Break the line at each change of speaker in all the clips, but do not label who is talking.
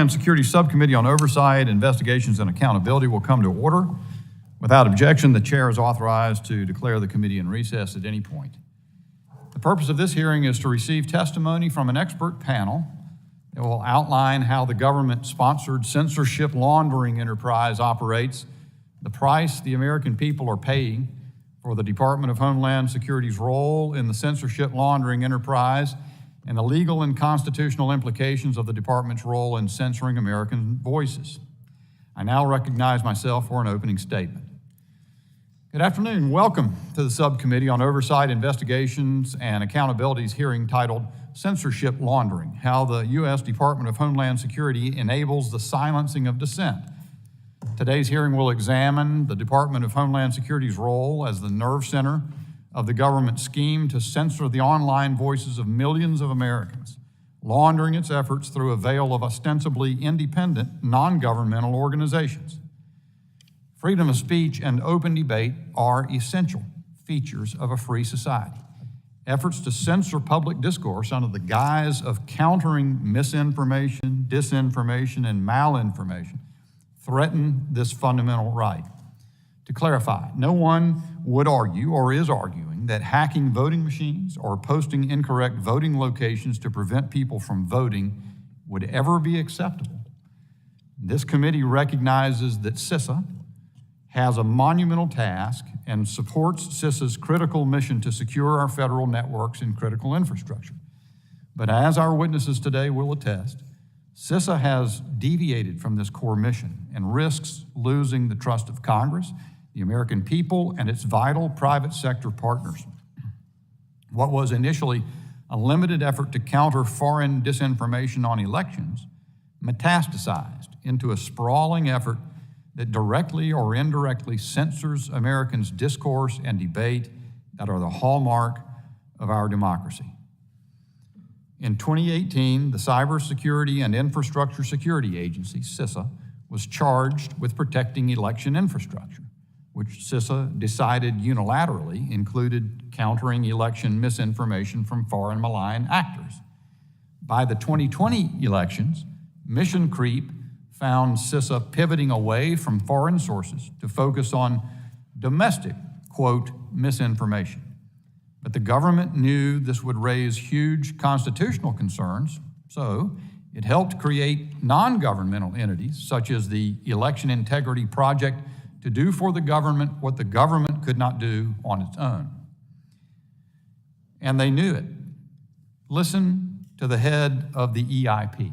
Homeland Security Subcommittee on Oversight, Investigations, and Accountability will come to order. Without objection, the chair is authorized to declare the committee in recess at any point. The purpose of this hearing is to receive testimony from an expert panel that will outline how the government-sponsored censorship laundering enterprise operates, the price the American people are paying for the Department of Homeland Security's role in the censorship laundering enterprise, and the legal and constitutional implications of the department's role in censoring American voices. I now recognize myself for an opening statement. Good afternoon. Welcome to the Subcommittee on Oversight, Investigations, and Accountability's hearing titled Censorship Laundering: How the U.S. Department of Homeland Security Enables the Silencing of Dissent. Today's hearing will examine the Department of Homeland Security's role as the nerve center of the government scheme to censor the online voices of millions of Americans, laundering its efforts through a veil of ostensibly independent, non-governmental organizations. Freedom of speech and open debate are essential features of a free society. Efforts to censor public discourse under the guise of countering misinformation, disinformation, and malinformation threaten this fundamental right. To clarify, no one would argue or is arguing that hacking voting machines or posting incorrect voting locations to prevent people from voting would ever be acceptable. This committee recognizes that CISA has a monumental task and supports CISA's critical mission to secure our federal networks and critical infrastructure. But as our witnesses today will attest, CISA has deviated from this core mission and risks losing the trust of Congress, the American people, and its vital private sector partners. What was initially a limited effort to counter foreign disinformation on elections metastasized into a sprawling effort that directly or indirectly censors Americans' discourse and debate that are the hallmark of our democracy. In 2018, the Cybersecurity and Infrastructure Security Agency, CISA, was charged with protecting election infrastructure, which CISA decided unilaterally included countering election misinformation from foreign malign actors. By the 2020 elections, mission creep found CISA pivoting away from foreign sources to focus on domestic, quote, misinformation. But the government knew this would raise huge constitutional concerns, so it helped create non-governmental entities, such as the Election Integrity Project, to do for the government what the government could not do on its own. And they knew it. Listen to the head of the EIP.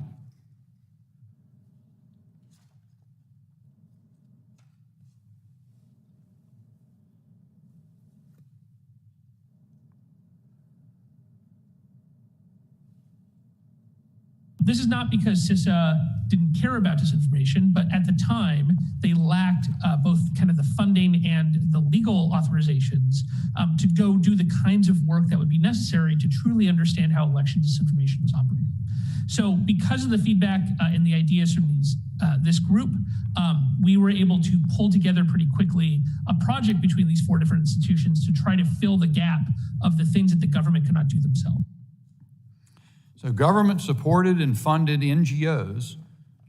This is not because CISA didn't care about disinformation, but at the time, they lacked both kind of the funding and the legal authorizations to go do the kinds of work that would be necessary to truly understand how election disinformation was operating. So because of the feedback and the ideas from this group, we were able to pull together pretty quickly a project between these four different institutions to try to fill the gap of the things that the government could not do themselves.
So government supported and funded NGOs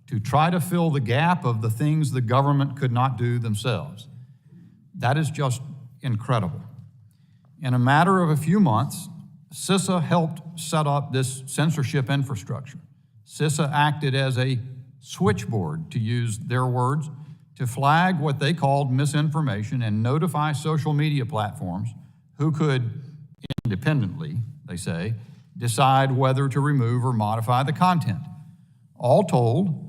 to try to fill the gap of the things the government could not do themselves. That is just incredible. In a matter of a few months, CISA helped set up this censorship infrastructure. CISA acted as a switchboard, to use their words, to flag what they called misinformation and notify social media platforms who could independently, they say, decide whether to remove or modify the content. All told,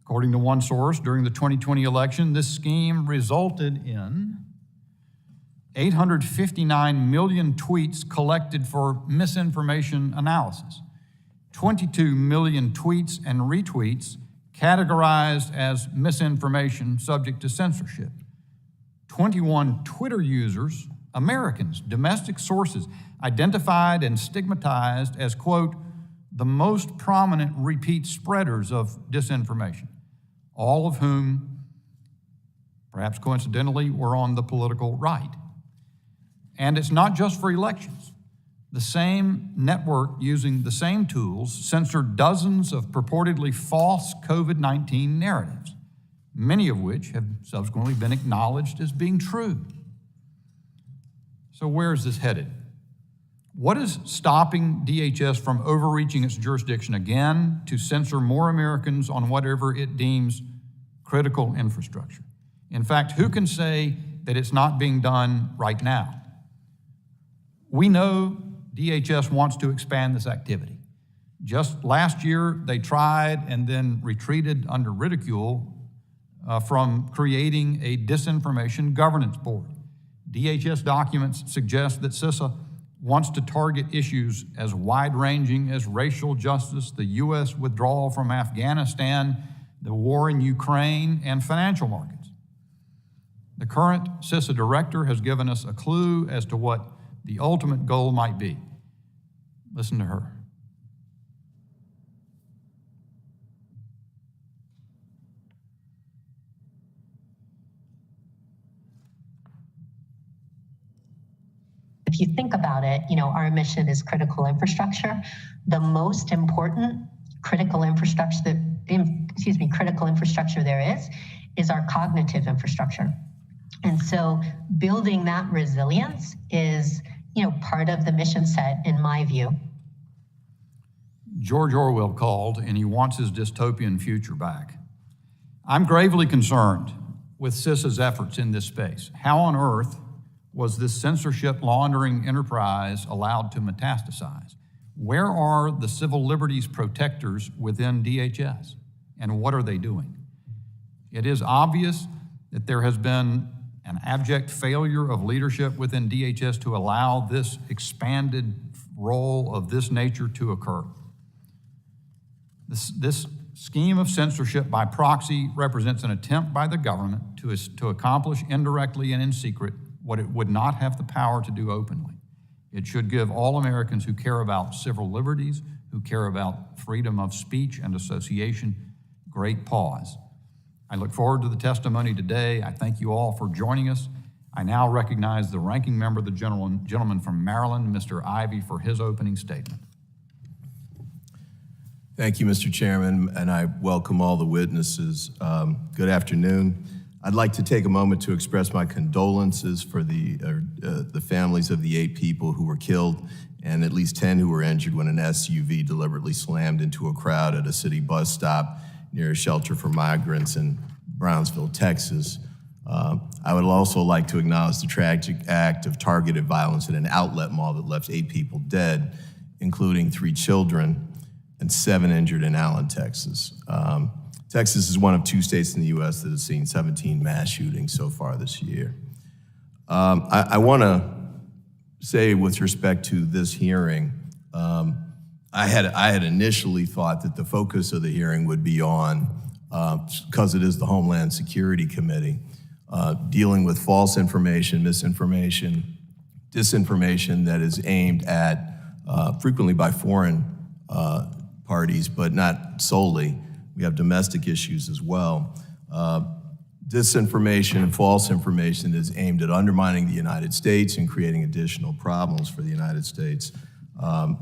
according to one source, during the 2020 election, this scheme resulted in 859 million tweets collected for misinformation analysis, 22 million tweets and retweets categorized as misinformation subject to censorship, 21 Twitter users, Americans, domestic sources, identified and stigmatized as, quote, the most prominent repeat spreaders of disinformation, all of whom, perhaps coincidentally, were on the political right. And it's not just for elections. The same network, using the same tools, censored dozens of purportedly false COVID-19 narratives, many of which have subsequently been acknowledged as being true. So where is this headed? What is stopping DHS from overreaching its jurisdiction again to censor more Americans on whatever it deems critical infrastructure? In fact, who can say that it's not being done right now? We know DHS wants to expand this activity. Just last year, they tried and then retreated under ridicule from creating a disinformation governance board. DHS documents suggest that CISA wants to target issues as wide-ranging as racial justice, the U.S. withdrawal from Afghanistan, the war in Ukraine, and financial markets. The current CISA director has given us a clue as to what the ultimate goal might be. Listen to her.
If you think about it, our mission is critical infrastructure. The most important critical infrastructure there is our cognitive infrastructure. And so building that resilience is, part of the mission set, in my view.
George Orwell called, and he wants his dystopian future back. I'm gravely concerned with CISA's efforts in this space. How on earth was this censorship laundering enterprise allowed to metastasize? Where are the civil liberties protectors within DHS, and what are they doing? It is obvious that there has been an abject failure of leadership within DHS to allow this expanded role of this nature to occur. This scheme of censorship by proxy represents an attempt by the government to accomplish indirectly and in secret what it would not have the power to do openly. It should give all Americans who care about civil liberties, who care about freedom of speech and association, great pause. I look forward to the testimony today. I thank you all for joining us. I now recognize the ranking member, the gentleman from Maryland, Mr. Ivey, for his opening statement.
Thank you, Mr. Chairman, and I welcome all the witnesses. Good afternoon. I'd like to take a moment to express my condolences for the families of the 8 people who were killed and at least 10 who were injured when an SUV deliberately slammed into a crowd at a city bus stop near a shelter for migrants in Brownsville, Texas. I would also like to acknowledge the tragic act of targeted violence in an outlet mall that left 8 people dead, including 3 children and 7 injured in Allen, Texas. Texas is one of 2 states in the U.S. that has seen 17 mass shootings so far this year. I want to say, with respect to this hearing, I had initially thought that the focus of the hearing would be on, because it is the Homeland Security Committee, dealing with false information, misinformation, disinformation that is aimed at, frequently by foreign parties, but not solely. We have domestic issues as well. Disinformation and false information is aimed at undermining the United States and creating additional problems for the United States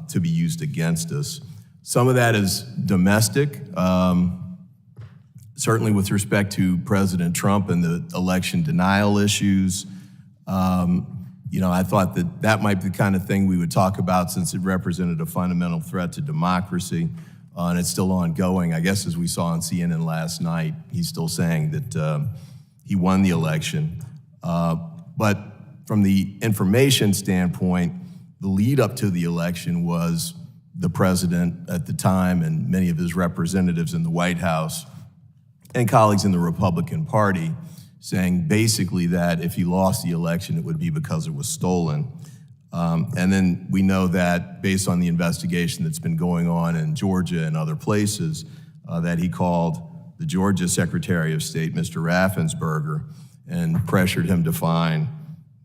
to be used against us. Some of that is domestic, certainly with respect to President Trump and the election denial issues. I thought that might be the kind of thing we would talk about since it represented a fundamental threat to democracy. And it's still ongoing. I guess as we saw on CNN last night, he's still saying that he won the election. But from the information standpoint, the lead up to the election was the president at the time and many of his representatives in the White House and colleagues in the Republican Party saying basically that if he lost the election, it would be because it was stolen. And then we know that based on the investigation that's been going on in Georgia and other places, that he called the Georgia Secretary of State, Mr. Raffensperger, and pressured him to find,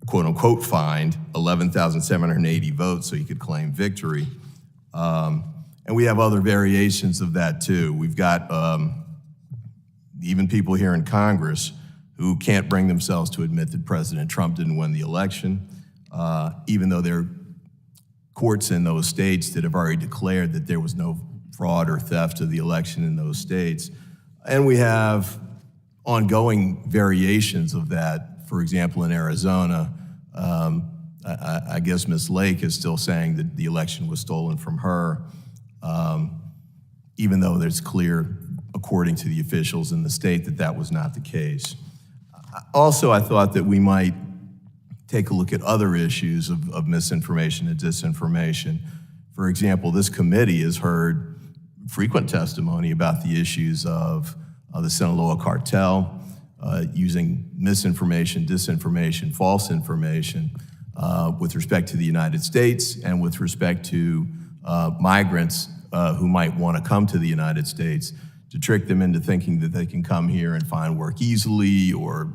quote unquote, find 11,780 votes so he could claim victory. And we have other variations of that too. We've got even people here in Congress who can't bring themselves to admit that President Trump didn't win the election, even though they're courts in those states that have already declared that there was no fraud or theft of the election in those states. And we have ongoing variations of that. For example, in Arizona, I guess Ms. Lake is still saying that the election was stolen from her, even though there's clear, according to the officials in the state, that that was not the case. Also, I thought that we might take a look at other issues of misinformation and disinformation. For example, this committee has heard frequent testimony about the issues of the Sinaloa cartel, using misinformation, disinformation, false information with respect to the United States and with respect to migrants who might want to come to the United States, to trick them into thinking that they can come here and find work easily or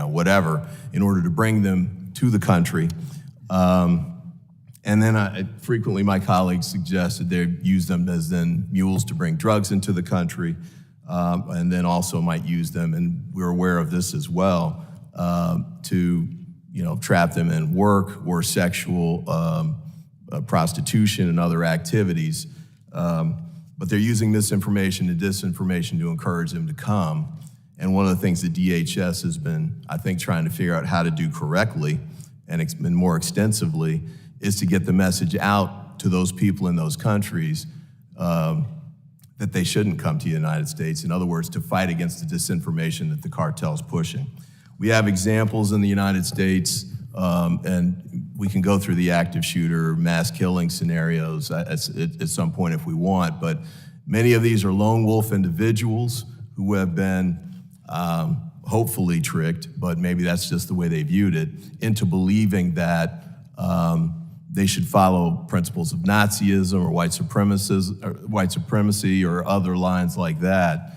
whatever in order to bring them to the country. And then frequently my colleagues suggested they use them as then mules to bring drugs into the country, and then also might use them, and we're aware of this as well, to trap them in work or sexual prostitution and other activities. But they're using misinformation and disinformation to encourage them to come. And one of the things that DHS has been, I think, trying to figure out how to do correctly and more extensively is to get the message out to those people in those countries that they shouldn't come to the United States. In other words, to fight against the disinformation that the cartel's pushing. We have examples in the United States, and we can go through the active shooter, mass killing scenarios at some point if we want, but many of these are lone wolf individuals who have been hopefully tricked, but maybe that's just the way they viewed it, into believing that they should follow principles of Nazism or white supremacy or other lines like that.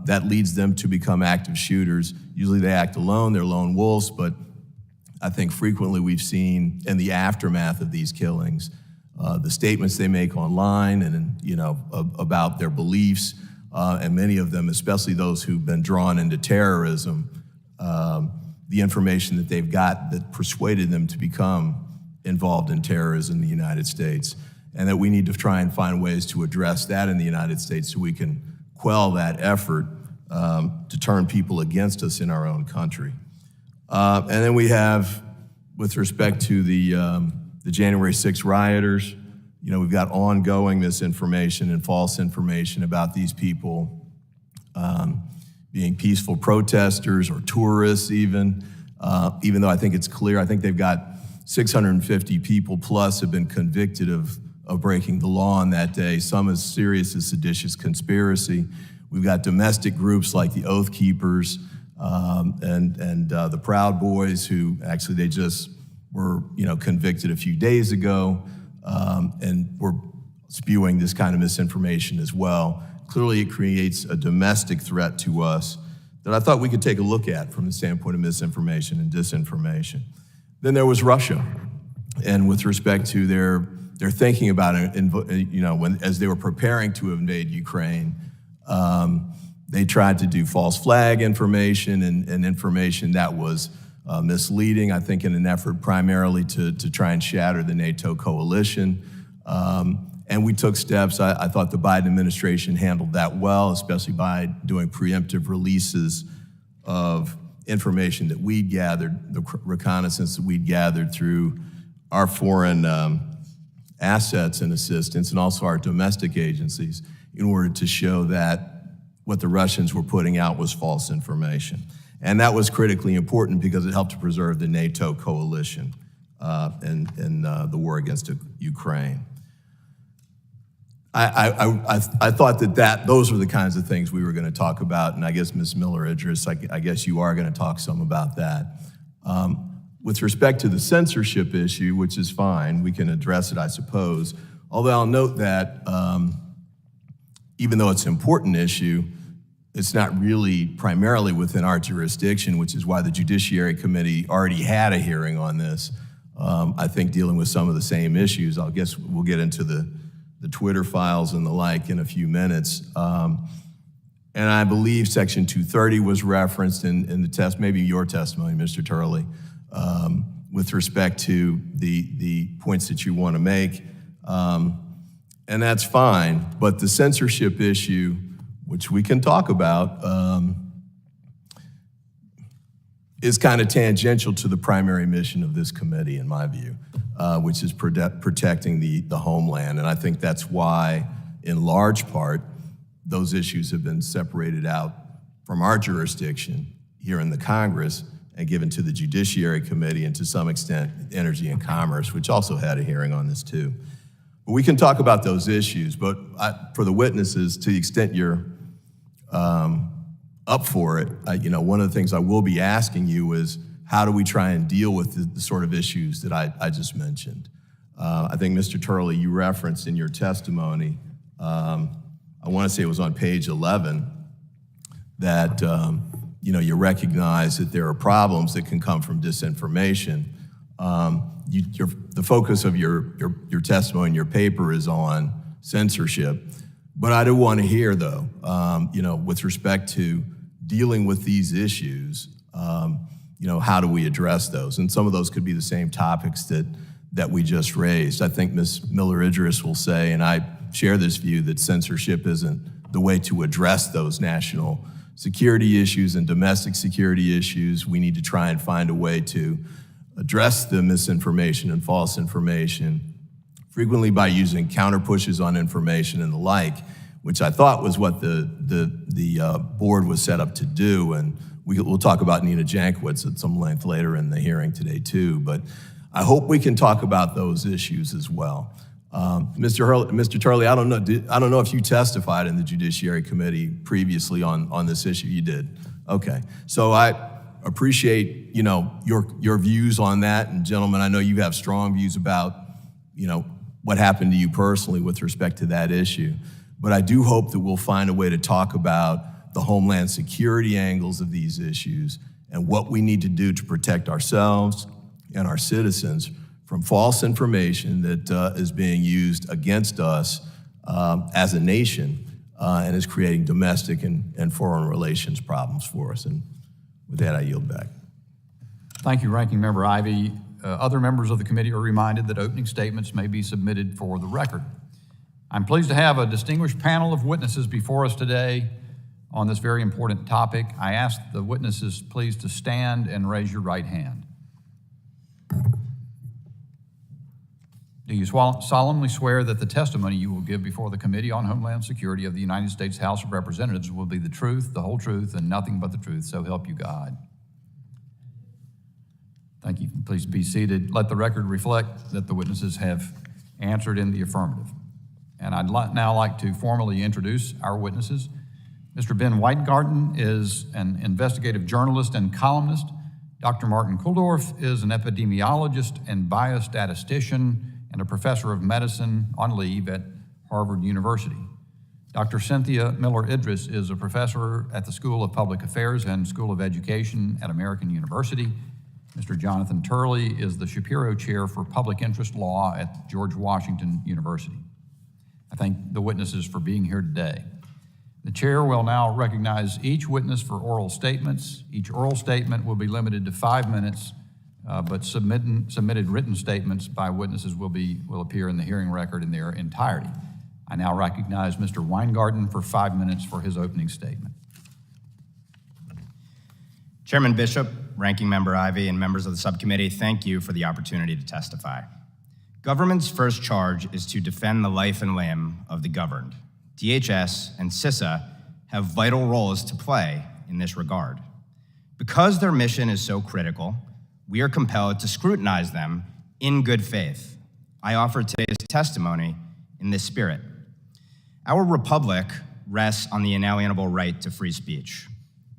That leads them to become active shooters. Usually they act alone, they're lone wolves, but I think frequently we've seen in the aftermath of these killings, the statements they make online and about their beliefs, and many of them, especially those who've been drawn into terrorism, the information that they've got that persuaded them to become involved in terrorism in the United States, and that we need to try and find ways to address that in the United States so we can quell that effort to turn people against us in our own country. And then we have, with respect to the January 6th rioters, we've got ongoing misinformation and false information about these people being peaceful protesters or tourists even though I think it's clear, I think they've got 650 people plus have been convicted of breaking the law on that day, some as serious as seditious conspiracy. We've got domestic groups like the Oath Keepers and the Proud Boys, who actually they just were convicted a few days ago and were spewing this kind of misinformation as well. Clearly it creates a domestic threat to us that I thought we could take a look at from the standpoint of misinformation and disinformation. Then there was Russia, and with respect to their thinking about it, as they were preparing to invade Ukraine, they tried to do false flag information and information that was misleading, I think in an effort primarily to try and shatter the NATO coalition. And we took steps. I thought the Biden administration handled that well, especially by doing preemptive releases of information that we'd gathered, the reconnaissance that we'd gathered through our foreign assets and assistance, and also our domestic agencies, in order to show that what the Russians were putting out was false information. And that was critically important because it helped to preserve the NATO coalition in the war against Ukraine. I thought that those were the kinds of things we were going to talk about, and I guess Ms. Miller-Idris, I guess you are going to talk some about that. With respect to the censorship issue, which is fine, we can address it, I suppose, although I'll note that even though it's an important issue, it's not really primarily within our jurisdiction, which is why the Judiciary Committee already had a hearing on this, I think dealing with some of the same issues. I guess we'll get into the Twitter files and the like in a few minutes. And I believe Section 230 was referenced in the test, maybe your testimony, Mr. Turley, with respect to the points that you want to make. And that's fine, but the censorship issue, which we can talk about, is kind of tangential to the primary mission of this committee, in my view, which is protecting the homeland. And I think that's why, in large part, those issues have been separated out from our jurisdiction here in the Congress and given to the Judiciary Committee and to some extent Energy and Commerce, which also had a hearing on this too. But we can talk about those issues, but for the witnesses, to the extent you're up for it, one of the things I will be asking you is, how do we try and deal with the sort of issues that I just mentioned? I think, Mr. Turley, you referenced in your testimony, I want to say it was on page 11, that you recognize that there are problems that can come from disinformation. The focus of your testimony and your paper is on censorship, but I do want to hear, though, with respect to dealing with these issues, how do we address those? And some of those could be the same topics that we just raised. I think Ms. Miller-Idris will say, and I share this view, that censorship isn't the way to address those national security issues and domestic security issues. We need to try and find a way to address the misinformation and false information, frequently by using counter pushes on information and the like, which I thought was what the board was set up to do. And we'll talk about Nina Jankowicz at some length later in the hearing today too. But I hope we can talk about those issues as well. Mr. Turley, I don't know if you testified in the Judiciary Committee previously on this issue. You did. Okay. So I appreciate your views on that, and gentlemen, I know you have strong views about what happened to you personally with respect to that issue. But I do hope that we'll find a way to talk about the homeland security angles of these issues and what we need to do to protect ourselves and our citizens from false information that is being used against us as a nation and is creating domestic and foreign relations problems for us. And with that, I yield back.
Thank you, Ranking Member Ivey. Other members of the committee are reminded that opening statements may be submitted for the record. I'm pleased to have a distinguished panel of witnesses before us today on this very important topic. I ask the witnesses please to stand and raise your right hand. Do you solemnly swear that the testimony you will give before the Committee on Homeland Security of the United States House of Representatives will be the truth, the whole truth, and nothing but the truth, so help you God? Thank you. Please be seated. Let the record reflect that the witnesses have answered in the affirmative. And I'd now like to formally introduce our witnesses. Mr. Ben Weingarten is an investigative journalist and columnist. Dr. Martin Kulldorff is an epidemiologist and biostatistician and a professor of medicine on leave at Harvard University. Dr. Cynthia Miller-Idris is a professor at the School of Public Affairs and School of Education at American University. Mr. Jonathan Turley is the Shapiro Chair for Public Interest Law at George Washington University. I thank the witnesses for being here today. The chair will now recognize each witness for oral statements. Each oral statement will be limited to 5 minutes, but submitted written statements by witnesses will appear in the hearing record in their entirety. I now recognize Mr. Weingarten for 5 minutes for his opening statement.
Chairman Bishop, Ranking Member Ivey, and members of the subcommittee, thank you for the opportunity to testify. Government's first charge is to defend the life and limb of the governed. DHS and CISA have vital roles to play in this regard. Because their mission is so critical, we are compelled to scrutinize them in good faith. I offer today's testimony in this spirit. Our republic rests on the inalienable right to free speech.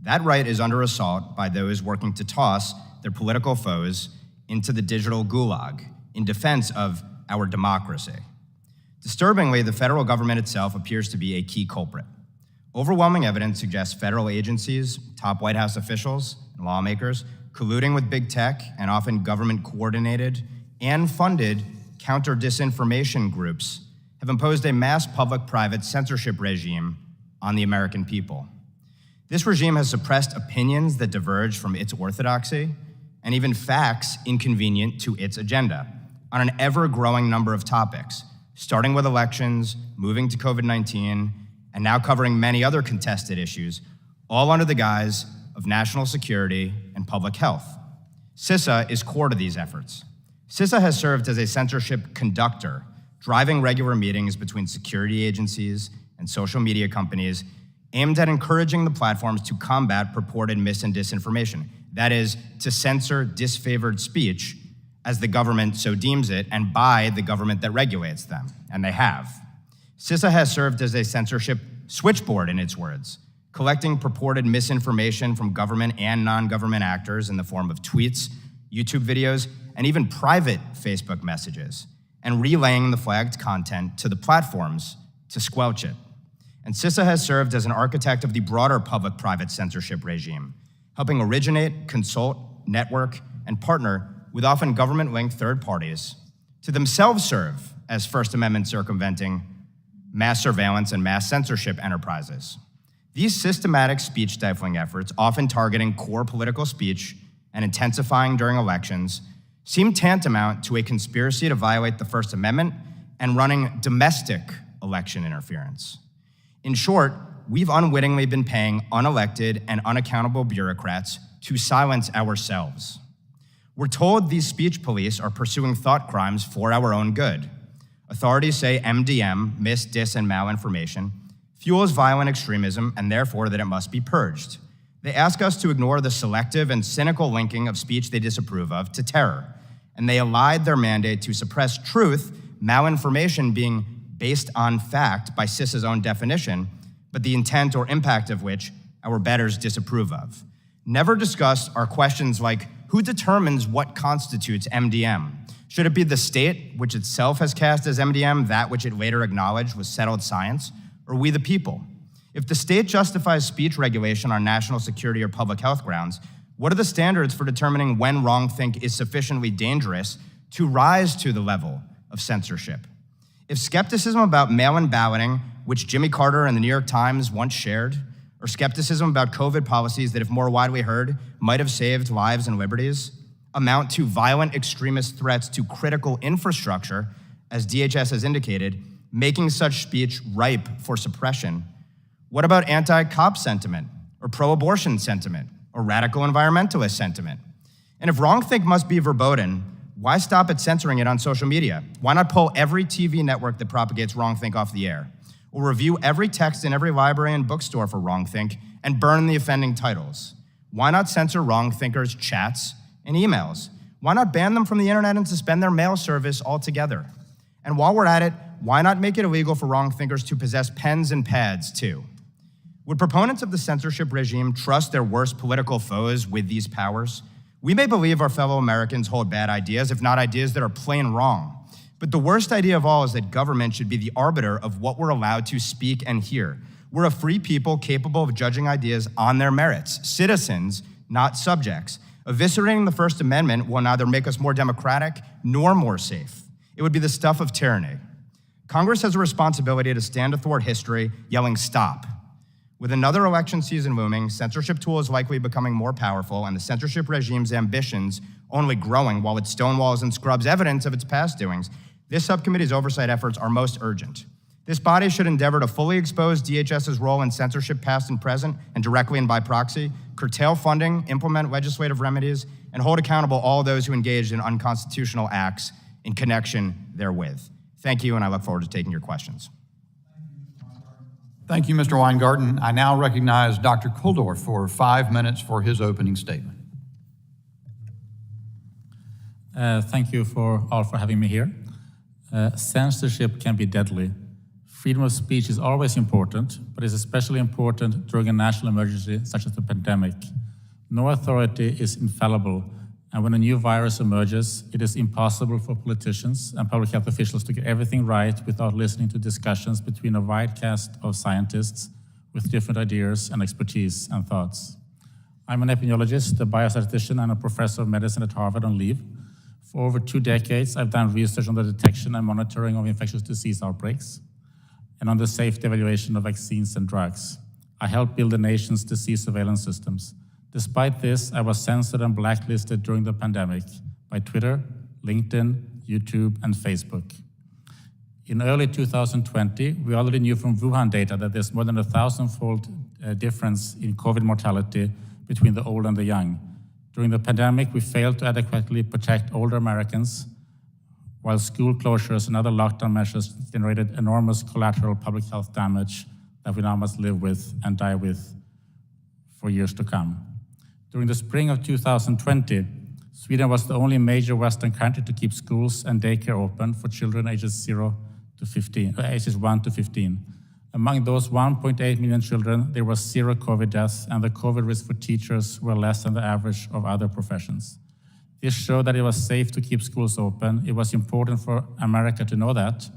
That right is under assault by those working to toss their political foes into the digital gulag in defense of our democracy. Disturbingly, the federal government itself appears to be a key culprit. Overwhelming evidence suggests federal agencies, top White House officials, and lawmakers colluding with big tech and often government-coordinated and funded counter-disinformation groups have imposed a mass public-private censorship regime on the American people. This regime has suppressed opinions that diverge from its orthodoxy and even facts inconvenient to its agenda on an ever-growing number of topics, starting with elections, moving to COVID-19, and now covering many other contested issues, all under the guise of national security and public health. CISA is core to these efforts. CISA has served as a censorship conductor, driving regular meetings between security agencies and social media companies aimed at encouraging the platforms to combat purported mis- and disinformation. That is, to censor disfavored speech as the government so deems it and by the government that regulates them, and they have. CISA has served as a censorship switchboard, in its words, collecting purported misinformation from government and non-government actors in the form of tweets, YouTube videos, and even private Facebook messages, and relaying the flagged content to the platforms to squelch it. And CISA has served as an architect of the broader public-private censorship regime, helping originate, consult, network, and partner with often government-linked third parties to themselves serve as First Amendment circumventing mass surveillance and mass censorship enterprises. These systematic speech stifling efforts, often targeting core political speech and intensifying during elections, seem tantamount to a conspiracy to violate the First Amendment and running domestic election interference. In short, we've unwittingly been paying unelected and unaccountable bureaucrats to silence ourselves. We're told these speech police are pursuing thought crimes for our own good. Authorities say MDM, mis, dis, and malinformation, fuels violent extremism and therefore that it must be purged. They ask us to ignore the selective and cynical linking of speech they disapprove of to terror, and they allied their mandate to suppress truth, malinformation being based on fact by CISA's own definition, but the intent or impact of which our betters disapprove of. Never discussed are questions like, who determines what constitutes MDM? Should it be the state, which itself has cast as MDM that which it later acknowledged was settled science, or we the people? If the state justifies speech regulation on national security or public health grounds, what are the standards for determining when wrongthink is sufficiently dangerous to rise to the level of censorship? If skepticism about mail-in balloting, which Jimmy Carter and the New York Times once shared, or skepticism about COVID policies that, if more widely heard, might have saved lives and liberties, amount to violent extremist threats to critical infrastructure, as DHS has indicated, making such speech ripe for suppression, what about anti-cop sentiment, or pro-abortion sentiment, or radical environmentalist sentiment? And if wrongthink must be verboten, why stop at censoring it on social media? Why not pull every TV network that propagates wrongthink off the air? Or review every text in every library and bookstore for wrongthink and burn the offending titles? Why not censor wrongthinkers' chats and emails? Why not ban them from the internet and suspend their mail service altogether? And while we're at it, why not make it illegal for wrongthinkers to possess pens and pads too? Would proponents of the censorship regime trust their worst political foes with these powers? We may believe our fellow Americans hold bad ideas, if not ideas that are plain wrong. But the worst idea of all is that government should be the arbiter of what we're allowed to speak and hear. We're a free people capable of judging ideas on their merits, citizens, not subjects. Eviscerating the First Amendment will neither make us more democratic nor more safe. It would be the stuff of tyranny. Congress has a responsibility to stand athwart history, yelling stop. With another election season looming, censorship tool is likely becoming more powerful and the censorship regime's ambitions only growing while it stonewalls and scrubs evidence of its past doings. This subcommittee's oversight efforts are most urgent. This body should endeavor to fully expose DHS's role in censorship past and present, and directly and by proxy, curtail funding, implement legislative remedies, and hold accountable all those who engaged in unconstitutional acts in connection therewith. Thank you, and I look forward to taking your questions.
Thank you, Mr. Weingarten. I now recognize Dr. Kuldorf for 5 minutes for his opening statement.
Thank you all for having me here. Censorship can be deadly. Freedom of speech is always important, but is especially important during a national emergency such as the pandemic. No authority is infallible, and when a new virus emerges, it is impossible for politicians and public health officials to get everything right without listening to discussions between a wide cast of scientists with different ideas and expertise and thoughts. I'm an epidemiologist, a biostatistician, and a professor of medicine at Harvard on leave. For over 2 decades, I've done research on the detection and monitoring of infectious disease outbreaks and on the safety evaluation of vaccines and drugs. I helped build the nation's disease surveillance systems, Despite this, I was censored and blacklisted during the pandemic by Twitter, LinkedIn, YouTube, and Facebook. In early 2020, we already knew from Wuhan data that there's more than 1,000-fold difference in COVID mortality between the old and the young. During the pandemic, we failed to adequately protect older Americans, while school closures and other lockdown measures generated enormous collateral public health damage that we now must live with and die with for years to come. During the spring of 2020, Sweden was the only major Western country to keep schools and daycare open for children ages 1 to 15. Among those 1.8 million children, there was 0 COVID deaths, and the COVID risk for teachers were less than the average of other professions. This showed that it was safe to keep schools open. It was important for America to know that,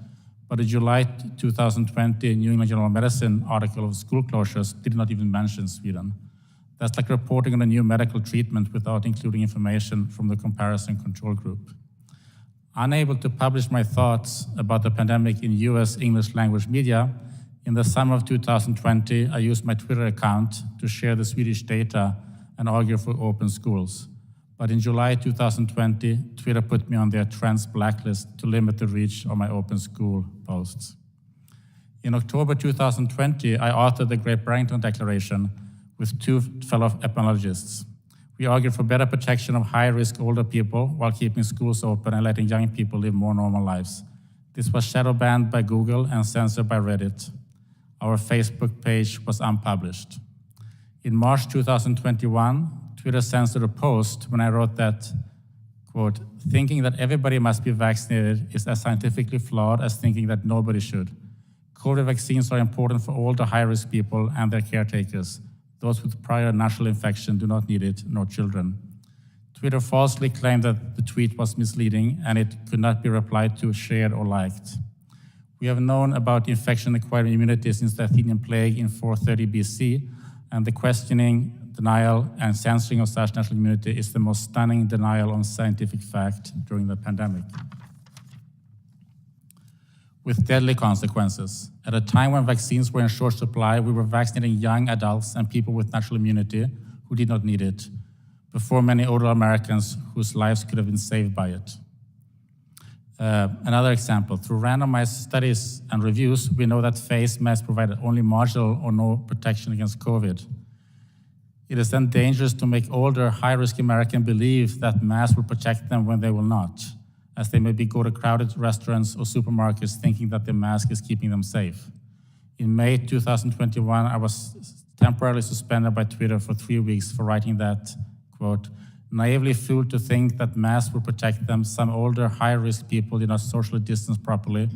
but the July 2020 New England Journal of Medicine article of school closures did not even mention Sweden. That's like reporting on a new medical treatment without including information from the comparison control group. Unable to publish my thoughts about the pandemic in US English language media, in the summer of 2020, I used my Twitter account to share the Swedish data and argue for open schools. But in July 2020, Twitter put me on their trends blacklist to limit the reach of my open school posts. In October 2020, I authored the Great Barrington Declaration with 2 fellow epidemiologists. We argued for better protection of high-risk older people while keeping schools open and letting young people live more normal lives. This was shadow banned by Google and censored by Reddit. Our Facebook page was unpublished. In March 2021, Twitter censored a post when I wrote that, quote, thinking that everybody must be vaccinated is as scientifically flawed as thinking that nobody should. COVID vaccines are important for older high-risk people and their caretakers. Those with prior natural infection do not need it, nor children. Twitter falsely claimed that the tweet was misleading and it could not be replied to, shared, or liked. We have known about infection-acquired immunity since the Athenian plague in 430 BC, and the questioning, denial, and censoring of such natural immunity is the most stunning denial on scientific fact during the pandemic, with deadly consequences. At a time when vaccines were in short supply, we were vaccinating young adults and people with natural immunity who did not need it, before many older Americans whose lives could have been saved by it. Another example, through randomized studies and reviews, we know that face masks provide only marginal or no protection against COVID. It is then dangerous to make older, high-risk Americans believe that masks will protect them when they will not, as they maybe go to crowded restaurants or supermarkets thinking that the mask is keeping them safe. In May 2021, I was temporarily suspended by Twitter for 3 weeks for writing that, quote, naively fooled to think that masks will protect them, some older, high-risk people did not socially distance properly,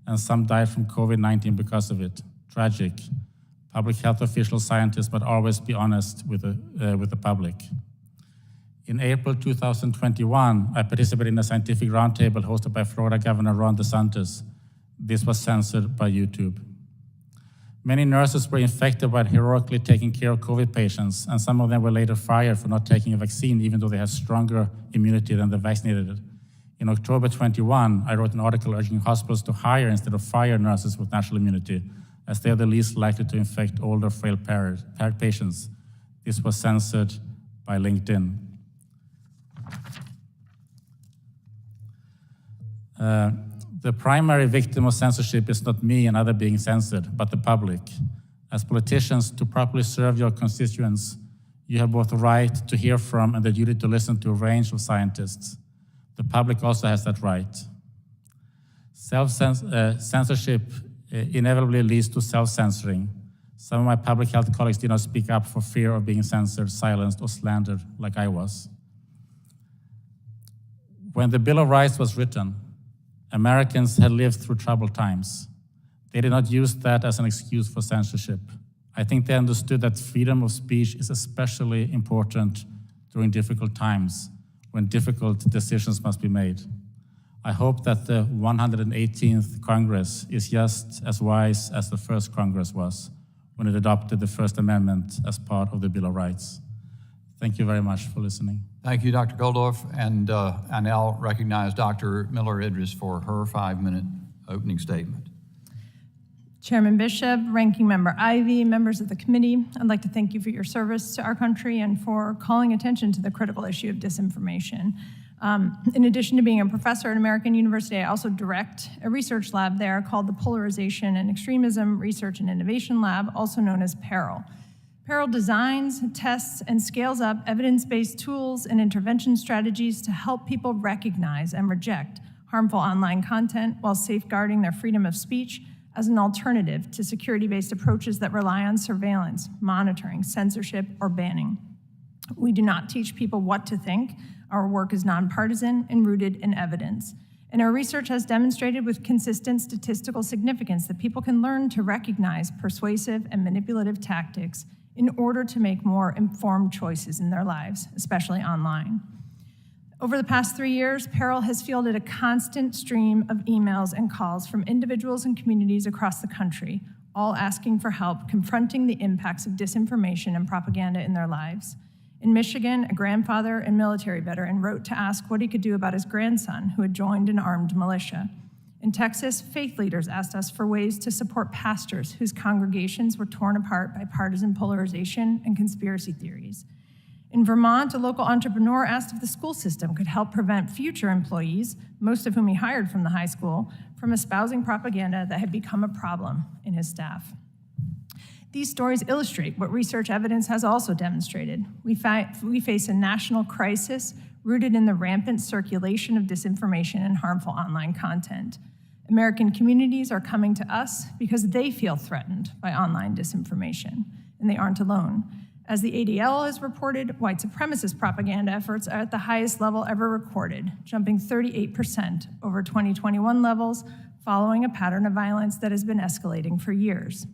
and some died from COVID-19 because of it. Tragic. Public health officials, scientists must always be honest with the public. In April 2021, I participated in a scientific roundtable hosted by Florida Governor Ron DeSantis. This was censored by YouTube. Many nurses were infected while heroically taking care of COVID patients, and some of them were later fired for not taking a vaccine, even though they had stronger immunity than the vaccinated. In October 21, I wrote an article urging hospitals to hire instead of fire nurses with natural immunity, as they are the least likely to infect older, frail patients. This was censored by LinkedIn. The primary victim of censorship is not me and others being censored, but the public. As politicians, to properly serve your constituents, you have both the right to hear from and the duty to listen to a range of scientists. The public also has that right. Censorship inevitably leads to self-censoring. Some of my public health colleagues did not speak up for fear of being censored, silenced, or slandered like I was. When the Bill of Rights was written, Americans had lived through troubled times. They did not use that as an excuse for censorship. I think they understood that freedom of speech is especially important during difficult times when difficult decisions must be made. I hope that the 118th Congress is just as wise as the first Congress was when it adopted the First Amendment as part of the Bill of Rights. Thank you very much for listening.
Thank you, Dr. Goldorf, and I now recognize Dr. Miller Idris for her 5-minute opening statement.
Chairman Bishop, Ranking Member Ivy, members of the committee, I'd like to thank you for your service to our country and for calling attention to the critical issue of disinformation. In addition to being a professor at American University, I also direct a research lab there called the Polarization and Extremism Research and Innovation Lab, also known as PERIL. PERIL designs, tests, and scales up evidence-based tools and intervention strategies to help people recognize and reject harmful online content while safeguarding their freedom of speech as an alternative to security-based approaches that rely on surveillance, monitoring, censorship, or banning. We do not teach people what to think. Our work is nonpartisan and rooted in evidence. And our research has demonstrated with consistent statistical significance that people can learn to recognize persuasive and manipulative tactics in order to make more informed choices in their lives, especially online. Over the past 3 years, PERIL has fielded a constant stream of emails and calls from individuals and communities across the country, all asking for help confronting the impacts of disinformation and propaganda in their lives. In Michigan, a grandfather and military veteran wrote to ask what he could do about his grandson who had joined an armed militia. In Texas, faith leaders asked us for ways to support pastors whose congregations were torn apart by partisan polarization and conspiracy theories. In Vermont, a local entrepreneur asked if the school system could help prevent future employees, most of whom he hired from the high school, from espousing propaganda that had become a problem in his staff. These stories illustrate what research evidence has also demonstrated. We face a national crisis rooted in the rampant circulation of disinformation and harmful online content. American communities are coming to us because they feel threatened by online disinformation, and they aren't alone. As the ADL has reported, white supremacist propaganda efforts are at the highest level ever recorded, jumping 38% over 2021 levels, following a pattern of violence that has been escalating for years.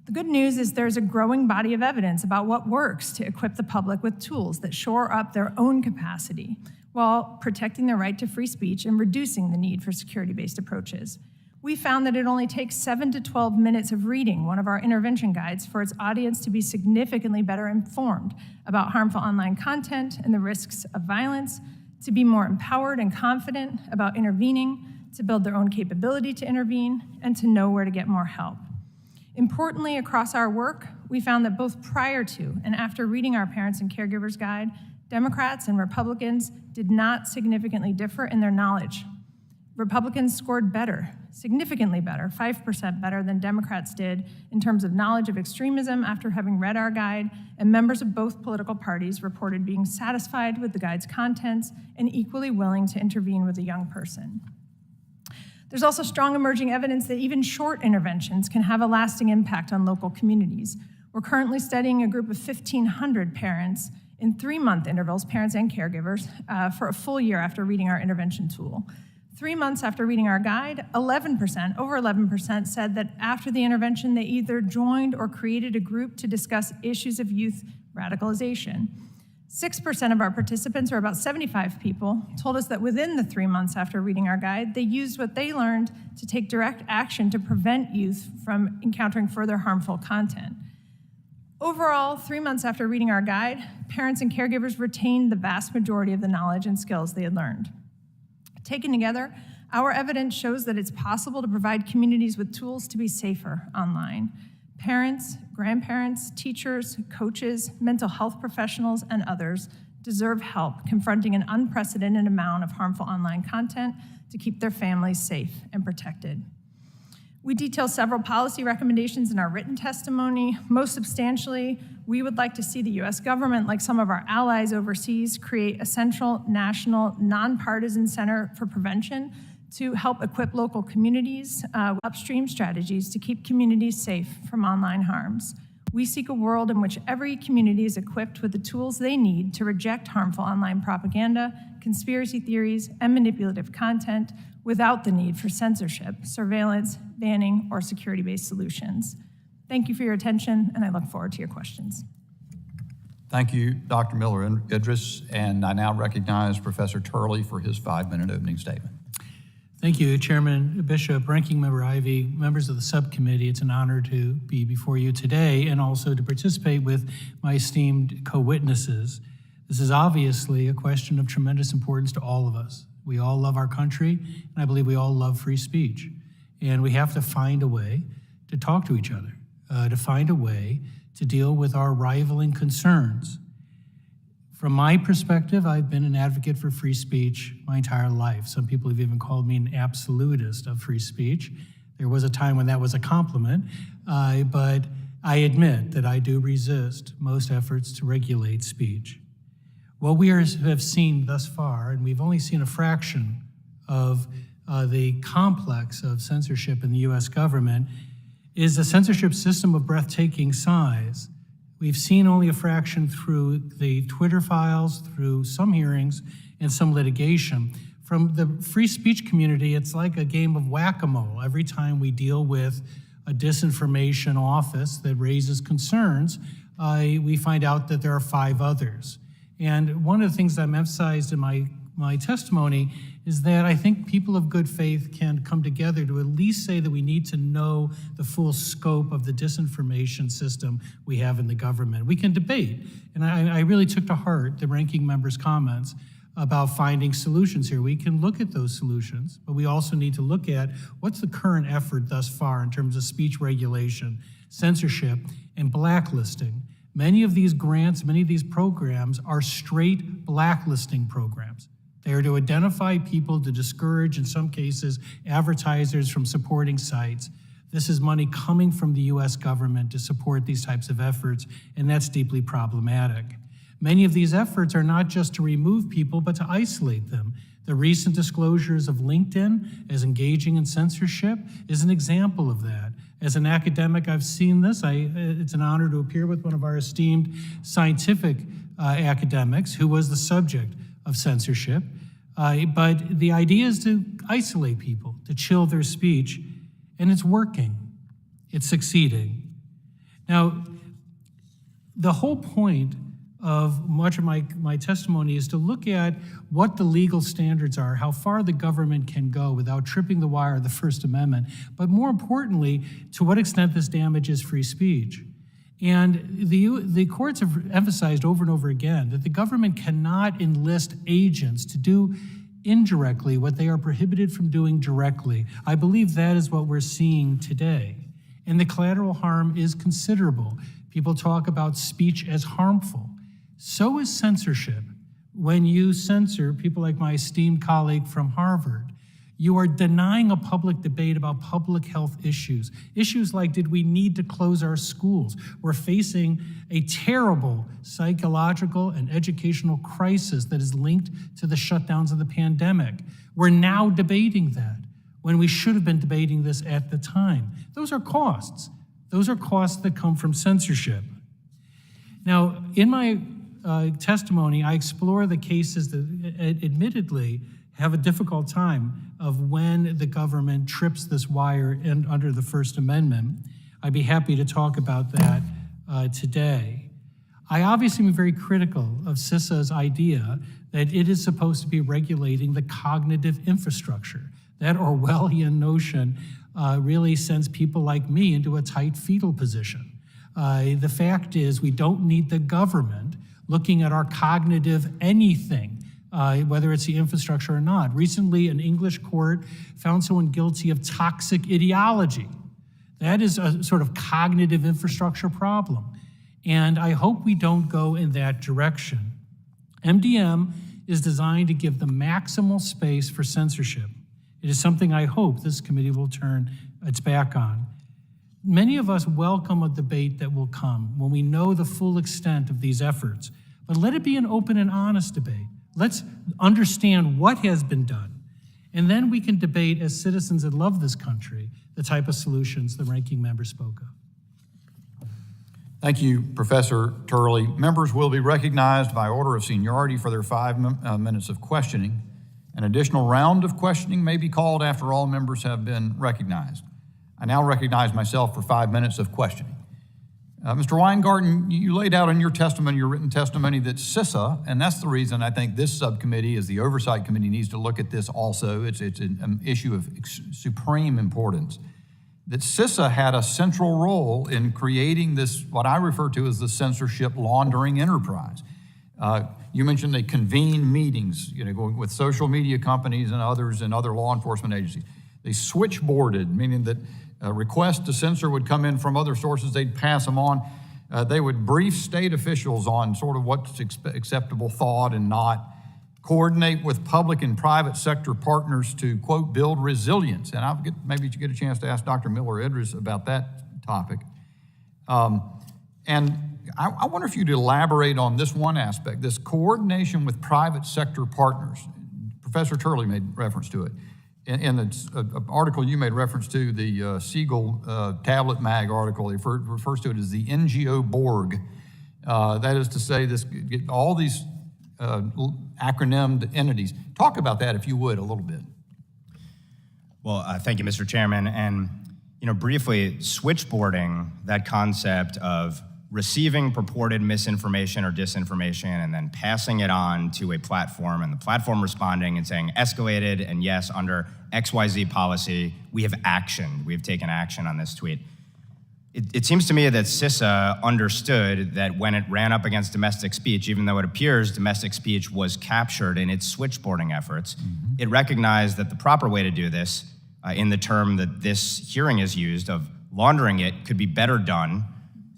The good news is there's a growing body of evidence about what works to equip the public with tools that shore up their own capacity while protecting their right to free speech and reducing the need for security-based approaches. We found that it only takes 7 to 12 minutes of reading one of our intervention guides for its audience to be significantly better informed about harmful online content and the risks of violence, to be more empowered and confident about intervening, to build their own capability to intervene, and to know where to get more help. Importantly, across our work, we found that both prior to and after reading our Parents and Caregivers Guide, Democrats and Republicans did not significantly differ in their knowledge. Republicans scored better, significantly better, 5% better than Democrats did in terms of knowledge of extremism after having read our guide, and members of both political parties reported being satisfied with the guide's contents and equally willing to intervene with a young person. There's also strong emerging evidence that even short interventions can have a lasting impact on local communities. We're currently studying a group of 1,500 parents in 3-month intervals, parents and caregivers, for a full year after reading our intervention tool. 3 months after reading our guide, over 11% said that after the intervention, they either joined or created a group to discuss issues of youth radicalization. 6% of our participants, or about 75 people, told us that within the 3 months after reading our guide, they used what they learned to take direct action to prevent youth from encountering further harmful content. Overall, 3 months after reading our guide, parents and caregivers retained the vast majority of the knowledge and skills they had learned. Taken together, our evidence shows that it's possible to provide communities with tools to be safer online. Parents, grandparents, teachers, coaches, mental health professionals, and others deserve help confronting an unprecedented amount of harmful online content to keep their families safe and protected. We detail several policy recommendations in our written testimony. Most substantially, we would like to see the US government, like some of our allies overseas, create a central, national, nonpartisan center for prevention to help equip local communities with upstream strategies to keep communities safe from online harms. We seek a world in which every community is equipped with the tools they need to reject harmful online propaganda, conspiracy theories, and manipulative content without the need for censorship, surveillance, banning, or security-based solutions. Thank you for your attention, and I look forward to your questions.
Thank you, Dr. Miller-Idris, and I now recognize Professor Turley for his 5-minute opening statement.
Thank you, Chairman Bishop, Ranking Member Ivy, members of the subcommittee. It's an honor to be before you today and also to participate with my esteemed co-witnesses. This is obviously a question of tremendous importance to all of us. We all love our country, and I believe we all love free speech. And we have to find a way to talk to each other, to find a way to deal with our rivaling concerns. From my perspective, I've been an advocate for free speech my entire life. Some people have even called me an absolutist of free speech. There was a time when that was a compliment, but I admit that I do resist most efforts to regulate speech. What we have seen thus far, and we've only seen a fraction of the complex of censorship in the US government, is a censorship system of breathtaking size. We've seen only a fraction through the Twitter files, through some hearings, and some litigation. From the free speech community, it's like a game of whack-a-mole. Every time we deal with a disinformation office that raises concerns, we find out that there are 5 others. And one of the things I'm emphasized in my testimony is that I think people of good faith can come together to at least say that we need to know the full scope of the disinformation system we have in the government. We can debate, and I really took to heart the ranking member's comments about finding solutions here. We can look at those solutions, but we also need to look at what's the current effort thus far in terms of speech regulation, censorship, and blacklisting. Many of these grants, many of these programs are straight blacklisting programs. They are to identify people to discourage, in some cases, advertisers from supporting sites. This is money coming from the US government to support these types of efforts, and that's deeply problematic. Many of these efforts are not just to remove people, but to isolate them. The recent disclosures of LinkedIn as engaging in censorship is an example of that. As an academic, I've seen this. It's an honor to appear with one of our esteemed scientific academics who was the subject of censorship. But the idea is to isolate people, to chill their speech, and it's working. It's succeeding. Now, the whole point of much of my testimony is to look at what the legal standards are, how far the government can go without tripping the wire of the First Amendment, but more importantly, to what extent this damages free speech. And the courts have emphasized over and over again that the government cannot enlist agents to do indirectly what they are prohibited from doing directly. I believe that is what we're seeing today. And the collateral harm is considerable. People talk about speech as harmful. So is censorship. When you censor people like my esteemed colleague from Harvard, you are denying a public debate about public health issues. Issues like, did we need to close our schools? We're facing a terrible psychological and educational crisis that is linked to the shutdowns of the pandemic. We're now debating that when we should have been debating this at the time. Those are costs. Those are costs that come from censorship. Now, in my testimony, I explore the cases that admittedly have a difficult time of when the government trips this wire and under the First Amendment. I'd be happy to talk about that today. I obviously am very critical of CISA's idea that it is supposed to be regulating the cognitive infrastructure. That Orwellian notion really sends people like me into a tight fetal position. The fact is we don't need the government looking at our cognitive anything, whether it's the infrastructure or not. Recently, an English court found someone guilty of toxic ideology. That is a sort of cognitive infrastructure problem. And I hope we don't go in that direction. MDM is designed to give the maximal space for censorship. It is something I hope this committee will turn its back on. Many of us welcome a debate that will come when we know the full extent of these efforts, but let it be an open and honest debate. Let's understand what has been done, and then we can debate as citizens that love this country the type of solutions the ranking member spoke of.
Thank you, Professor Turley. Members will be recognized by order of seniority for their 5 minutes of questioning. An additional round of questioning may be called after all members have been recognized. I now recognize myself for 5 minutes of questioning. Mr. Weingarten, you laid out in your testimony, your written testimony, that CISA, and that's the reason I think this subcommittee, as the oversight committee, needs to look at this also. It's an issue of supreme importance. That CISA had a central role in creating this, what I refer to as the censorship laundering enterprise. You mentioned they convene meetings, going with social media companies and others and other law enforcement agencies. They switchboarded, meaning that requests to censor would come in from other sources, they'd pass them on. They would brief state officials on sort of what's acceptable thought and not, coordinate with public and private sector partners to, quote, build resilience. And maybe you get a chance to ask Dr. Miller-Idris about that topic. And I wonder if you'd elaborate on this one aspect, this coordination with private sector partners. Professor Turley made reference to it. In the article you made reference to, the Siegel Tablet Mag article, it refers to it as the NGO Borg. That is to say, all these acronymed entities. Talk about that, if you would, a little bit.
Well, thank you, Mr. Chairman. And, briefly, switchboarding, that concept of receiving purported misinformation or disinformation and then passing it on to a platform and the platform responding and saying escalated and yes, under XYZ policy, we have taken action on this tweet. It seems to me that CISA understood that when it ran up against domestic speech, even though it appears domestic speech was captured in its switchboarding efforts, it recognized that the proper way to do this, in the term that this hearing is used of laundering it, could be better done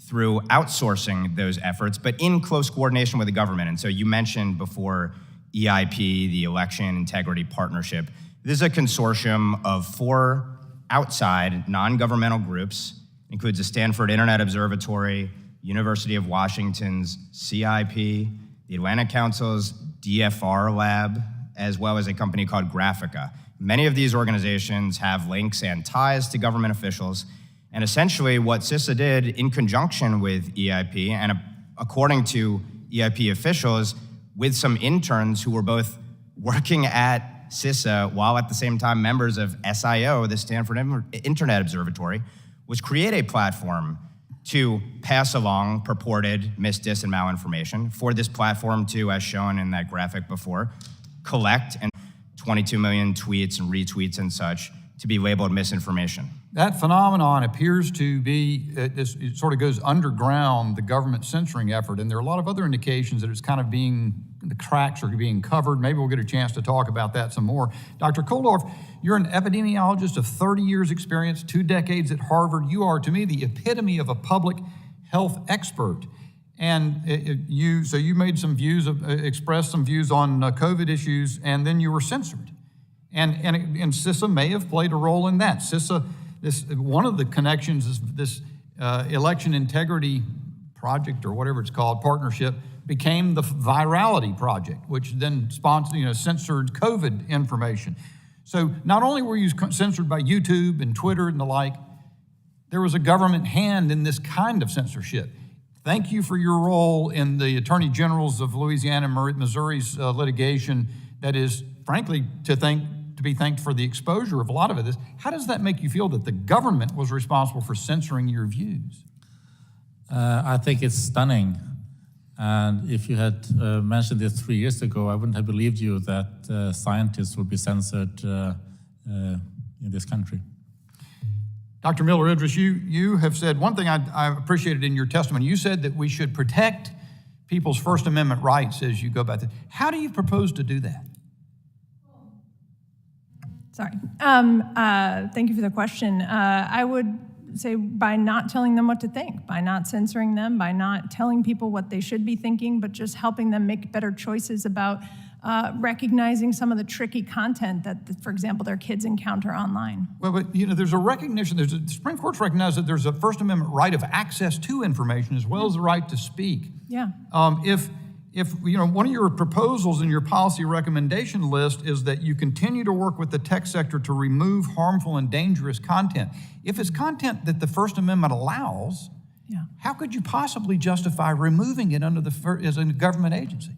through outsourcing those efforts, but in close coordination with the government. And so you mentioned before EIP, the Election Integrity Partnership. This is a consortium of 4 outside non-governmental groups. It includes the Stanford Internet Observatory, University of Washington's CIP, the Atlantic Council's DFR Lab, as well as a company called Graphica. Many of these organizations have links and ties to government officials. And essentially what CISA did in conjunction with EIP, and according to EIP officials, with some interns who were both working at CISA while at the same time members of SIO, the Stanford Internet Observatory, was create a platform to pass along purported dis, and malinformation, for this platform to, as shown in that graphic before, collect and 22 million tweets and retweets and such to be labeled misinformation.
That phenomenon appears to be, it sort of goes underground, the government censoring effort, and there are a lot of other indications that it's kind of the cracks are being covered. Maybe we'll get a chance to talk about that some more. Dr. Koldorf, you're an epidemiologist of 30 years experience, 2 decades at Harvard. You are, to me, the epitome of a public health expert. And you made some views, expressed some views on COVID issues, and then you were censored. And CISA may have played a role in that. CISA, one of the connections is this election integrity project, or whatever it's called, partnership, became the Virality Project, which then censored COVID information. So not only were you censored by YouTube and Twitter and the like, there was a government hand in this kind of censorship. Thank you for your role in the Attorney Generals of Louisiana and Missouri's litigation that is, frankly, to be thanked for the exposure of a lot of it. How does that make you feel that the government was responsible for censoring your views?
I think it's stunning. And if you had mentioned this 3 years ago, I wouldn't have believed you that scientists would be censored in this country.
Dr. Miller-Idris, you have said one thing I appreciated in your testimony. You said that we should protect people's First Amendment rights as you go about that. How do you propose to do that?
Sorry. Thank you for the question. I would say by not telling them what to think, by not censoring them, by not telling people what they should be thinking, but just helping them make better choices about recognizing some of the tricky content that, for example, their kids encounter online.
Well, but there's a recognition. The Supreme Court's recognized that there's a First Amendment right of access to information as well as the right to speak.
Yeah.
If one of your proposals in your policy recommendation list is that you continue to work with the tech sector to remove harmful and dangerous content. If it's content that the First Amendment allows, how could you possibly justify removing it as a government agency?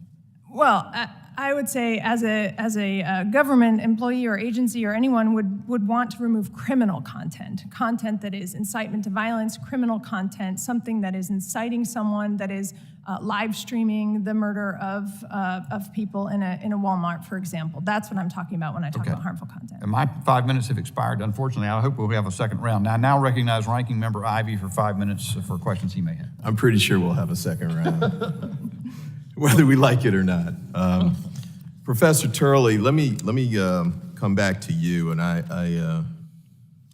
Well, I would say as a government employee or agency or anyone would want to remove criminal content that is incitement to violence, criminal content, something that is inciting someone, that is live streaming the murder of people in a Walmart, for example. That's what I'm talking about when I talk about harmful content.
And my 5 minutes have expired, unfortunately. I hope we'll have a second round. I now recognize Ranking Member Ivey for 5 minutes for questions he may have.
I'm pretty sure we'll have a second round, whether we like it or not. Professor Turley, let me come back to you, and I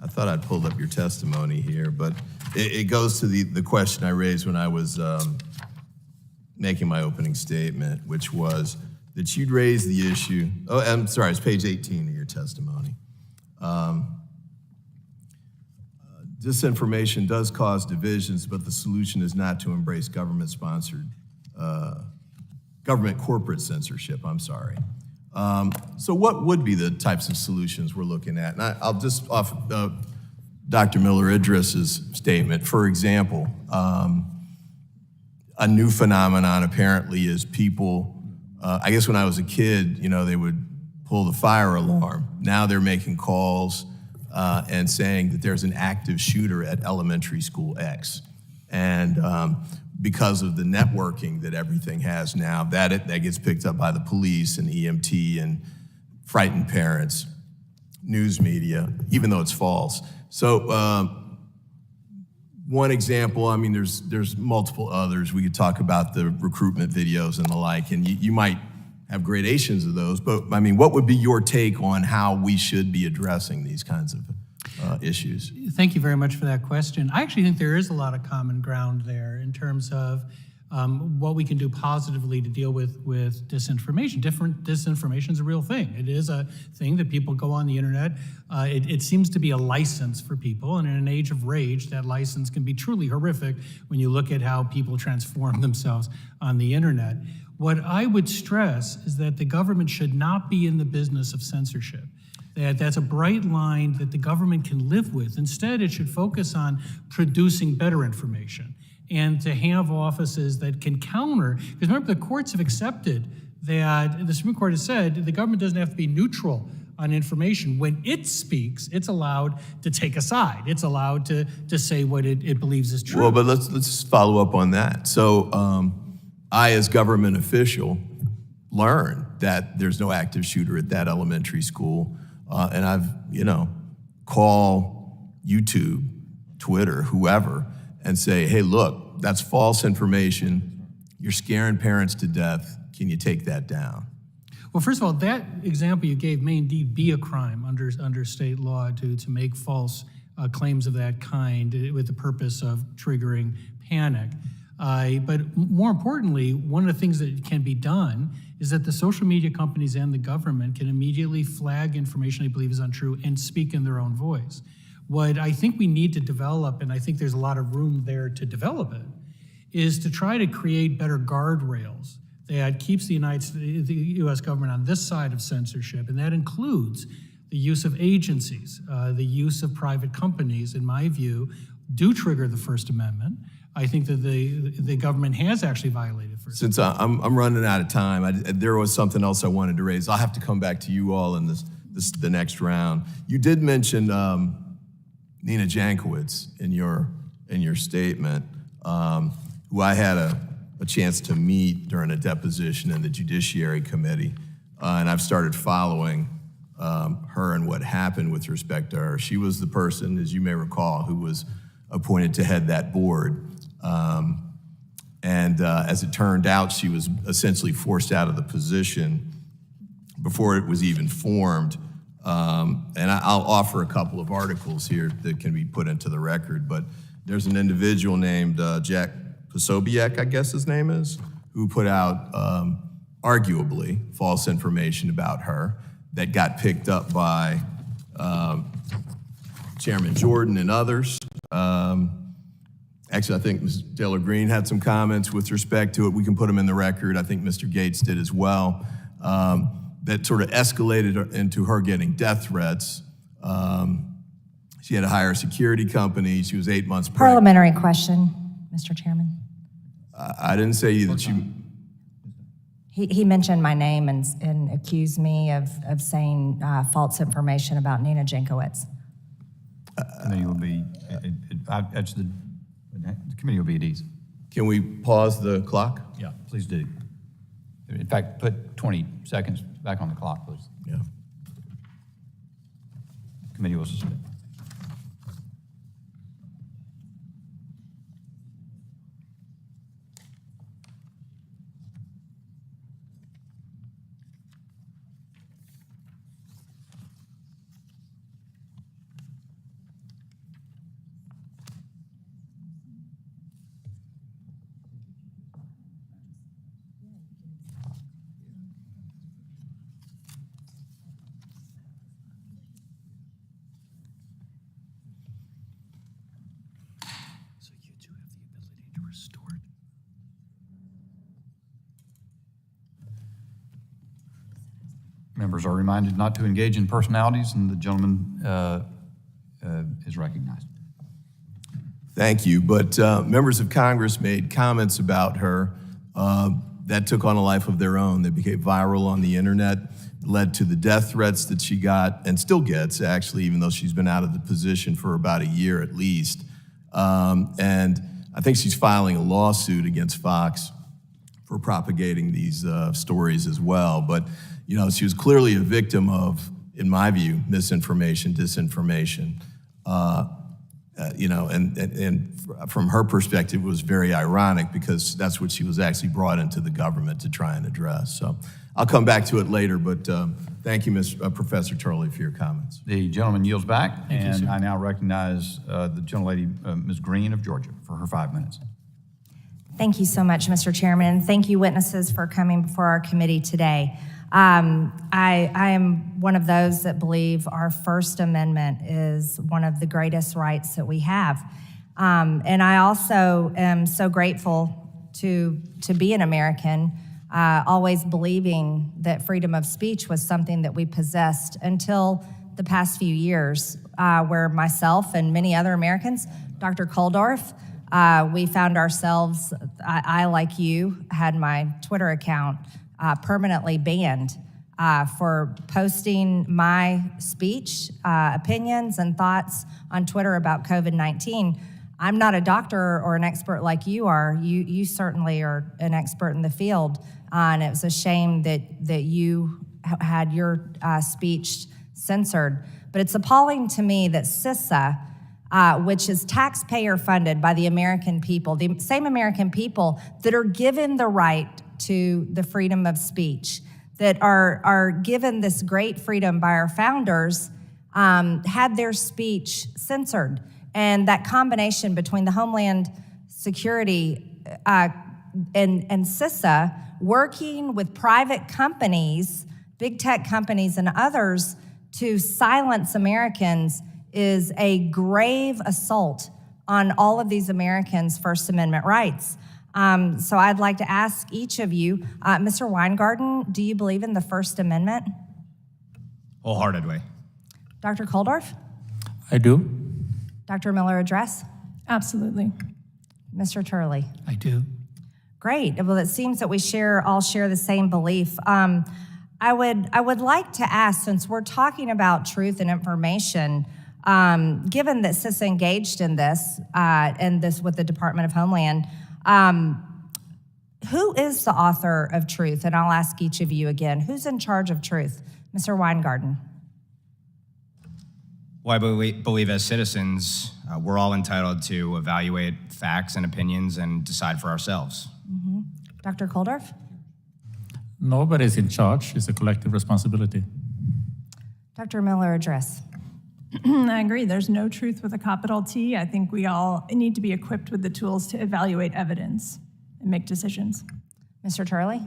I thought I'd pulled up your testimony here, but it goes to the question I raised when I was making my opening statement, which was that you'd raised the issue. Oh, I'm sorry, it's page 18 of your testimony. Disinformation does cause divisions, but the solution is not to embrace government-sponsored, government corporate censorship, I'm sorry. So what would be the types of solutions we're looking at? And I'll just, off Dr. Miller-Idris's statement, for example, a new phenomenon apparently is people, I guess when I was a kid, you know, they would pull the fire alarm. Now they're making calls and saying that there's an active shooter at elementary school X. And because of the networking that everything has now, that gets picked up by the police and EMT and frightened parents, news media, even though it's false. So one example, I mean, there's multiple others. We could talk about the recruitment videos and the like, and you might have gradations of those, but I mean, what would be your take on how we should be addressing these kinds of issues?
Thank you very much for that question. I actually think there is a lot of common ground there in terms of what we can do positively to deal with disinformation. Disinformation is a real thing. It is a thing that people go on the internet. It seems to be a license for people, and in an age of rage, that license can be truly horrific when you look at how people transform themselves on the internet. What I would stress is that the government should not be in the business of censorship. That's a bright line that the government can live with. Instead, it should focus on producing better information and to have offices that can counter. Because remember, the courts have accepted that, the Supreme Court has said the government doesn't have to be neutral on information. When it speaks, it's allowed to take a side. It's allowed to say what it believes is true.
Well, but let's follow up on that. So I, as government official, learned that there's no active shooter at that elementary school. And I've, call YouTube, Twitter, whoever, and say, hey, look, that's false information. You're scaring parents to death. Can you take that down?
Well, first of all, that example you gave may indeed be a crime under state law to make false claims of that kind with the purpose of triggering panic. But more importantly, one of the things that can be done is that the social media companies and the government can immediately flag information they believe is untrue and speak in their own voice. What I think we need to develop, and I think there's a lot of room there to develop it, is to try to create better guardrails that keeps the U.S. government on this side of censorship, and that includes the use of agencies, the use of private companies, in my view, do trigger the First Amendment. I think that the government has actually violated First Amendment.
Since I'm running out of time, there was something else I wanted to raise. I'll have to come back to you all in the next round. You did mention Nina Jankowicz in your statement, who I had a chance to meet during a deposition in the Judiciary Committee, and I've started following her and what happened with respect to her. She was the person, as you may recall, who was appointed to head that board. And as it turned out, she was essentially forced out of the position before it was even formed. And I'll offer a couple of articles here that can be put into the record, but there's an individual named Jack Posobiec, I guess his name is, who put out arguably false information about her that got picked up by Chairman Jordan and others. Actually, I think Ms. Taylor Greene had some comments with respect to it. We can put them in the record. I think Mr. Gates did as well. That sort of escalated into her getting death threats. She had to hire a security company. She was 8 months pregnant.
Parliamentary question, Mr. Chairman.
I didn't say that she...
He mentioned my name and accused me of saying false information about Nina Jankowicz.
And then you'll be, the committee will be at ease.
Can we pause the clock?
Yeah, please do. In fact, put 20 seconds back on the clock, please.
Yeah.
Committee will suspend. Members are reminded not to engage in personalities, and the gentleman is recognized.
Thank you. But members of Congress made comments about her that took on a life of their own. They became viral on the internet, led to the death threats that she got, and still gets, actually, even though she's been out of the position for about a year at least. And I think she's filing a lawsuit against Fox for propagating these stories as well. But, you know, she was clearly a victim of, in my view, misinformation, disinformation. You know, and from her perspective, it was very ironic because that's what she was actually brought into the government to try and address. So I'll come back to it later, but thank you, Professor Turley, for your comments.
The gentleman yields back,
Thank you,
and
sir.
I now recognize the gentlelady, Ms. Green of Georgia, for her 5 minutes.
Thank you so much, Mr. Chairman, and thank you, witnesses, for coming before our committee today. I am one of those that believe our First Amendment is one of the greatest rights that we have. And I also am so grateful to be an American, always believing that freedom of speech was something that we possessed until the past few years, where myself and many other Americans, Dr. Kuldorf, we found ourselves, I like you, had my Twitter account permanently banned for posting my speech, opinions, and thoughts on Twitter about COVID-19. I'm not a doctor or an expert like you are. You certainly are an expert in the field, and it was a shame that you had your speech censored. But it's appalling to me that CISA, which is taxpayer funded by the American people, the same American people that are given the right to the freedom of speech, that are given this great freedom by our founders, had their speech censored. And that combination between the Homeland Security and CISA working with private companies, big tech companies and others to silence Americans is a grave assault on all of these Americans' First Amendment rights. So I'd like to ask each of you, Mr. Weingarten, do you believe in the First Amendment?
Wholeheartedly.
Dr. Kuldorf?
I do.
Dr. Miller Address?
Absolutely.
Mr. Turley?
I do.
Great. Well, it seems that we all share the same belief. I would like to ask, since we're talking about truth and information, given that CISA engaged in this with the Department of Homeland, who is the author of truth? And I'll ask each of you again, who's in charge of truth? Mr. Weingarten.
Well, I believe as citizens, we're all entitled to evaluate facts and opinions and decide for ourselves.
Mm-hmm. Dr. Kuldorf?
Nobody's in charge. It's a collective responsibility.
Dr. Miller Address.
I agree. There's no truth with a capital T. I think we all need to be equipped with the tools to evaluate evidence and make decisions.
Mr. Turley?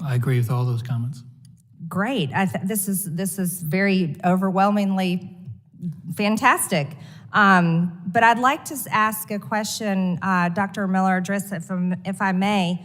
I agree with all those comments.
Great. This is very overwhelmingly fantastic. But I'd like to ask a question, Dr. Miller Address, if I may.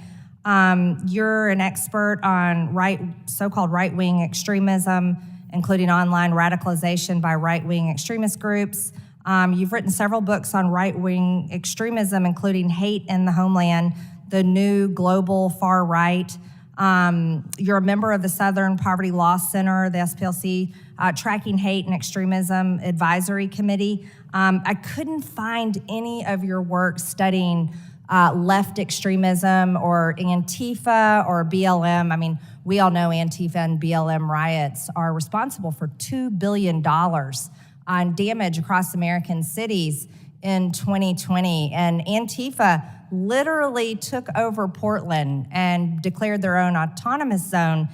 You're an expert on so-called right-wing extremism, including online radicalization by right-wing extremist groups. You've written several books on right-wing extremism, including Hate in the Homeland, The New Global Far Right. You're a member of the Southern Poverty Law Center, the SPLC, Tracking Hate and Extremism Advisory Committee. I couldn't find any of your work studying left extremism or Antifa or BLM. I mean, we all know Antifa and BLM riots are responsible for $2 billion on damage across American cities in 2020. And Antifa literally took over Portland and declared their own autonomous zone.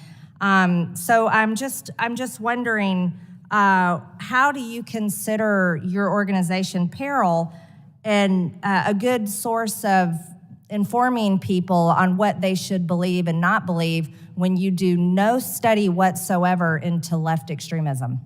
So I'm just wondering, how do you consider your organization, Peril, and a good source of informing people on what they should believe and not believe when you do no study whatsoever into left extremism?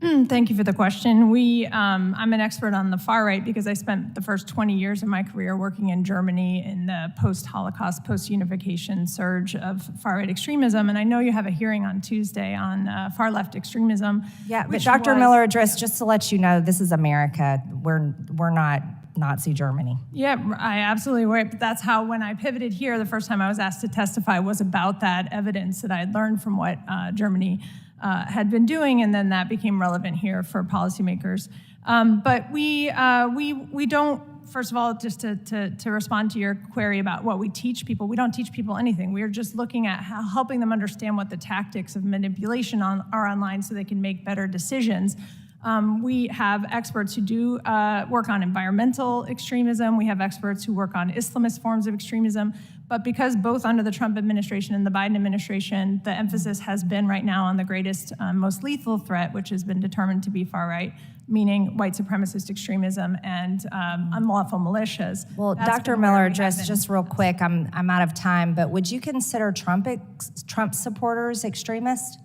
Thank you for the question. I'm an expert on the far right because I spent the first 20 years of my career working in Germany in the post-Holocaust, post-unification surge of far-right extremism. And I know you have a hearing on Tuesday on far-left extremism.
Yeah, but
which
Dr.
was-
Miller, just to let you know, this is America. We're not Nazi Germany.
Yeah, I absolutely right. But that's how, when I pivoted here, the first time I was asked to testify was about that evidence that I had learned from what Germany had been doing, and then that became relevant here for policymakers. But we don't, first of all, just to respond to your query about what we teach people, we don't teach people anything. We are just looking at helping them understand what the tactics of manipulation are online so they can make better decisions. We have experts who do work on environmental extremism. We have experts who work on Islamist forms of extremism. But because both under the Trump administration and the Biden administration, the emphasis has been right now on the greatest, most lethal threat, which has been determined to be far right, meaning white supremacist extremism and unlawful militias.
Well,
That's
Dr.
been where
Miller,
we have been.
just real quick, I'm out of time, but would you consider Trump supporters extremists?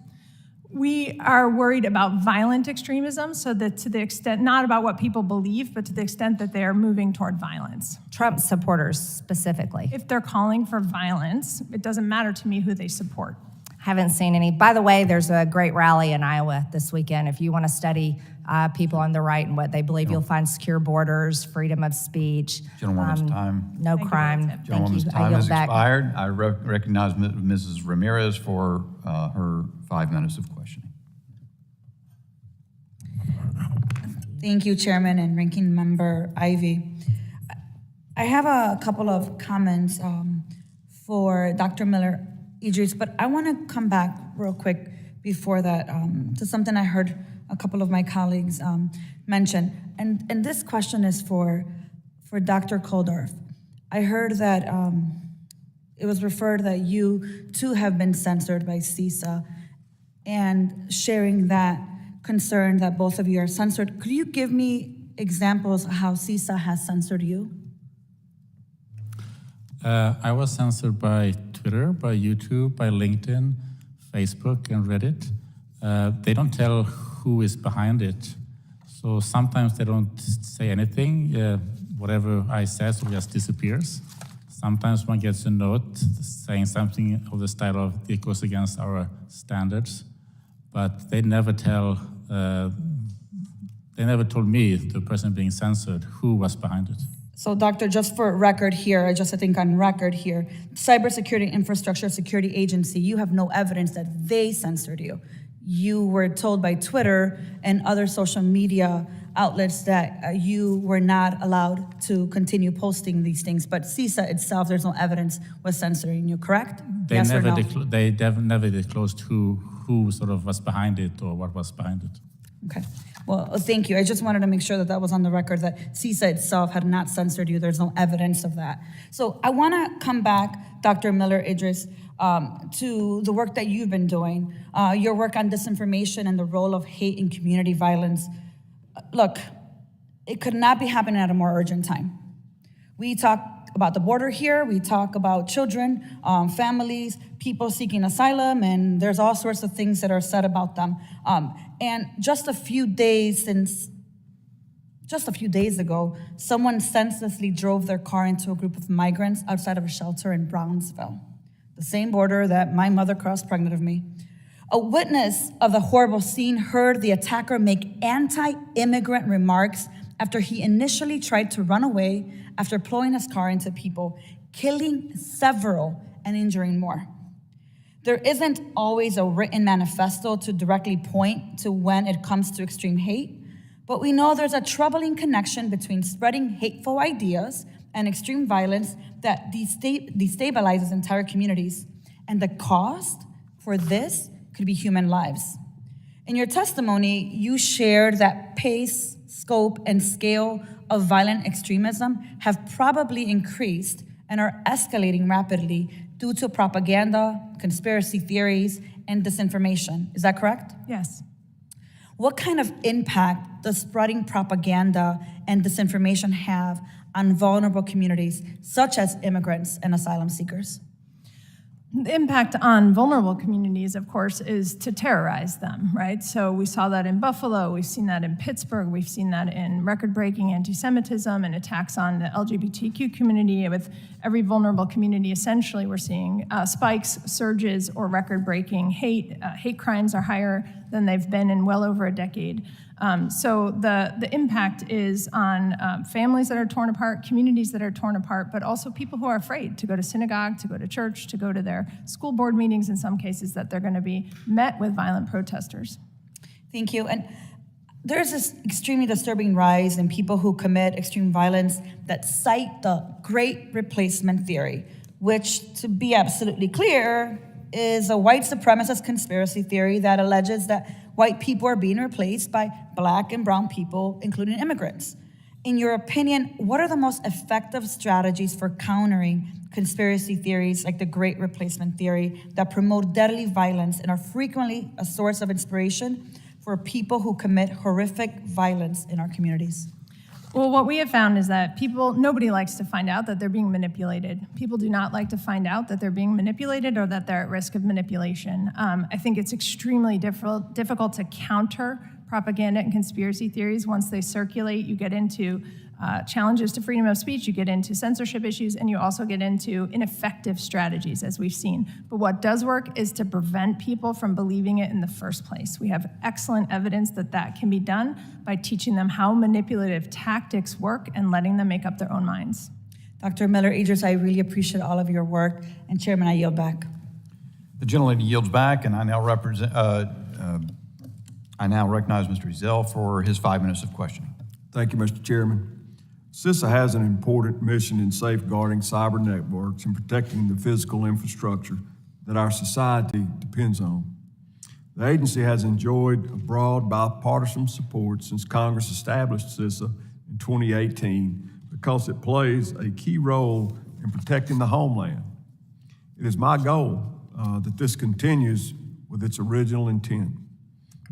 We are worried about violent extremism, so that to the extent, not about what people believe, but to the extent that they are moving toward violence.
Trump supporters specifically.
If they're calling for violence, it doesn't matter to me who they support.
Haven't seen any. By the way, there's a great rally in Iowa this weekend. If you want to study people on the right and what they believe, you'll find secure borders, freedom of speech.
Gentlewoman's time.
No
Thank you,
crime.
Tip.
Thank you.
Gentlewoman's
I
time
yield
has
back.
expired. I recognize Mrs. Ramirez for her 5 minutes of questioning.
Thank you, Chairman and Ranking Member Ivy. I have a couple of comments for Dr. Miller Idris, but I want to come back real quick before that to something I heard a couple of my colleagues mention. And this question is for Dr. Koldorf. I heard that it was referred that you too have been censored by CISA, and sharing that concern that both of you are censored. Could you give me examples of how CISA has censored you?
I was censored by Twitter, by YouTube, by LinkedIn, Facebook, and Reddit. They don't tell who is behind it. So sometimes they don't say anything. Whatever I say sort of just disappears. Sometimes one gets a note saying something of the style of it goes against our standards, but they never tell. They never told me, the person being censored, who was behind it.
So, Doctor, just for record here, I think on record here, Cybersecurity Infrastructure Security Agency, you have no evidence that they censored you. You were told by Twitter and other social media outlets that you were not allowed to continue posting these things, but CISA itself, there's no evidence, was censoring you, correct?
They
Yes or
never
no?
they never disclosed who sort of was behind it or what was behind it.
Okay. Well, thank you. I just wanted to make sure that that was on the record, that CISA itself had not censored you. There's no evidence of that. So I want to come back, Dr. Miller Idris, to the work that you've been doing, your work on disinformation and the role of hate in community violence. Look, it could not be happening at a more urgent time. We talk about the border here, we talk about children, families, people seeking asylum, and there's all sorts of things that are said about them. And just a few days ago, someone senselessly drove their car into a group of migrants outside of a shelter in Brownsville, the same border that my mother crossed pregnant of me. A witness of the horrible scene heard the attacker make anti-immigrant remarks after he initially tried to run away after pulling his car into people, killing several and injuring more. There isn't always a written manifesto to directly point to when it comes to extreme hate, but we know there's a troubling connection between spreading hateful ideas and extreme violence that destabilizes entire communities. And the cost for this could be human lives. In your testimony, you shared that pace, scope, and scale of violent extremism have probably increased and are escalating rapidly due to propaganda, conspiracy theories, and disinformation. Is that correct?
Yes.
What kind of impact does spreading propaganda and disinformation have on vulnerable communities, such as immigrants and asylum seekers?
The impact on vulnerable communities, of course, is to terrorize them, right? So we saw that in Buffalo, we've seen that in Pittsburgh, we've seen that in record-breaking anti-Semitism and attacks on the LGBTQ community. With every vulnerable community, essentially, we're seeing spikes, surges, or record-breaking hate. Hate crimes are higher than they've been in well over a decade. So the impact is on families that are torn apart, communities that are torn apart, but also people who are afraid to go to synagogue, to go to church, to go to their school board meetings, in some cases, that they're going to be met with violent protesters.
Thank you. And there's this extremely disturbing rise in people who commit extreme violence that cite the Great Replacement theory, which, to be absolutely clear, is a white supremacist conspiracy theory that alleges that white people are being replaced by Black and brown people, including immigrants. In your opinion, what are the most effective strategies for countering conspiracy theories like the Great Replacement theory that promote deadly violence and are frequently a source of inspiration for people who commit horrific violence in our communities?
Well, what we have found is that nobody likes to find out that they're being manipulated. People do not like to find out that they're being manipulated or that they're at risk of manipulation. I think it's extremely difficult to counter propaganda and conspiracy theories. Once they circulate, you get into challenges to freedom of speech, you get into censorship issues, and you also get into ineffective strategies, as we've seen. But what does work is to prevent people from believing it in the first place. We have excellent evidence that that can be done by teaching them how manipulative tactics work and letting them make up their own minds.
Dr. Miller-Idris, I really appreciate all of your work. And Chairman, I yield back.
The gentlelady yields back, and I now recognize Mr. Ezell for his 5 minutes of questioning.
Thank you, Mr. Chairman. CISA has an important mission in safeguarding cyber networks and protecting the physical infrastructure that our society depends on. The agency has enjoyed a broad bipartisan support since Congress established CISA in 2018 because it plays a key role in protecting the homeland. It is my goal that this continues with its original intent.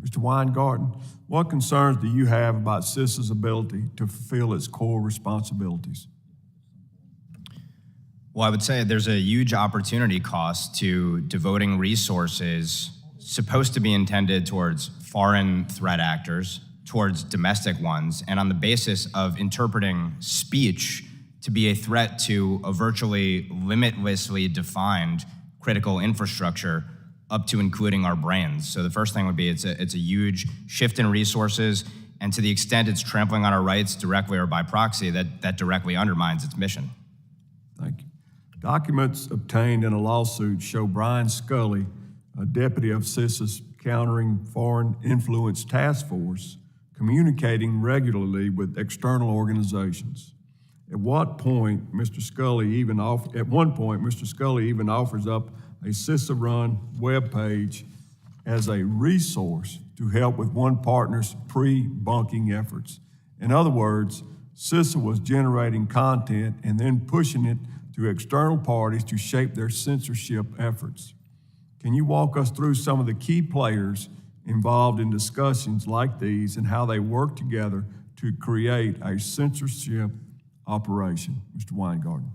Mr. Weingarten, what concerns do you have about CISA's ability to fulfill its core responsibilities?
Well, I would say there's a huge opportunity cost to devoting resources supposed to be intended towards foreign threat actors, towards domestic ones, and on the basis of interpreting speech to be a threat to a virtually limitlessly defined critical infrastructure up to including our brains. So the first thing would be it's a huge shift in resources, and to the extent it's trampling on our rights directly or by proxy, that directly undermines its mission.
Thank you. Documents obtained in a lawsuit show Brian Scully, a deputy of CISA's Countering Foreign Influence Task Force, communicating regularly with external organizations. At one point, Mr. Scully even offers up a CISA-run webpage as a resource to help with one partner's pre-bunking efforts. In other words, CISA was generating content and then pushing it to external parties to shape their censorship efforts. Can you walk us through some of the key players involved in discussions like these and how they work together to create a censorship operation? Mr. Weingarten.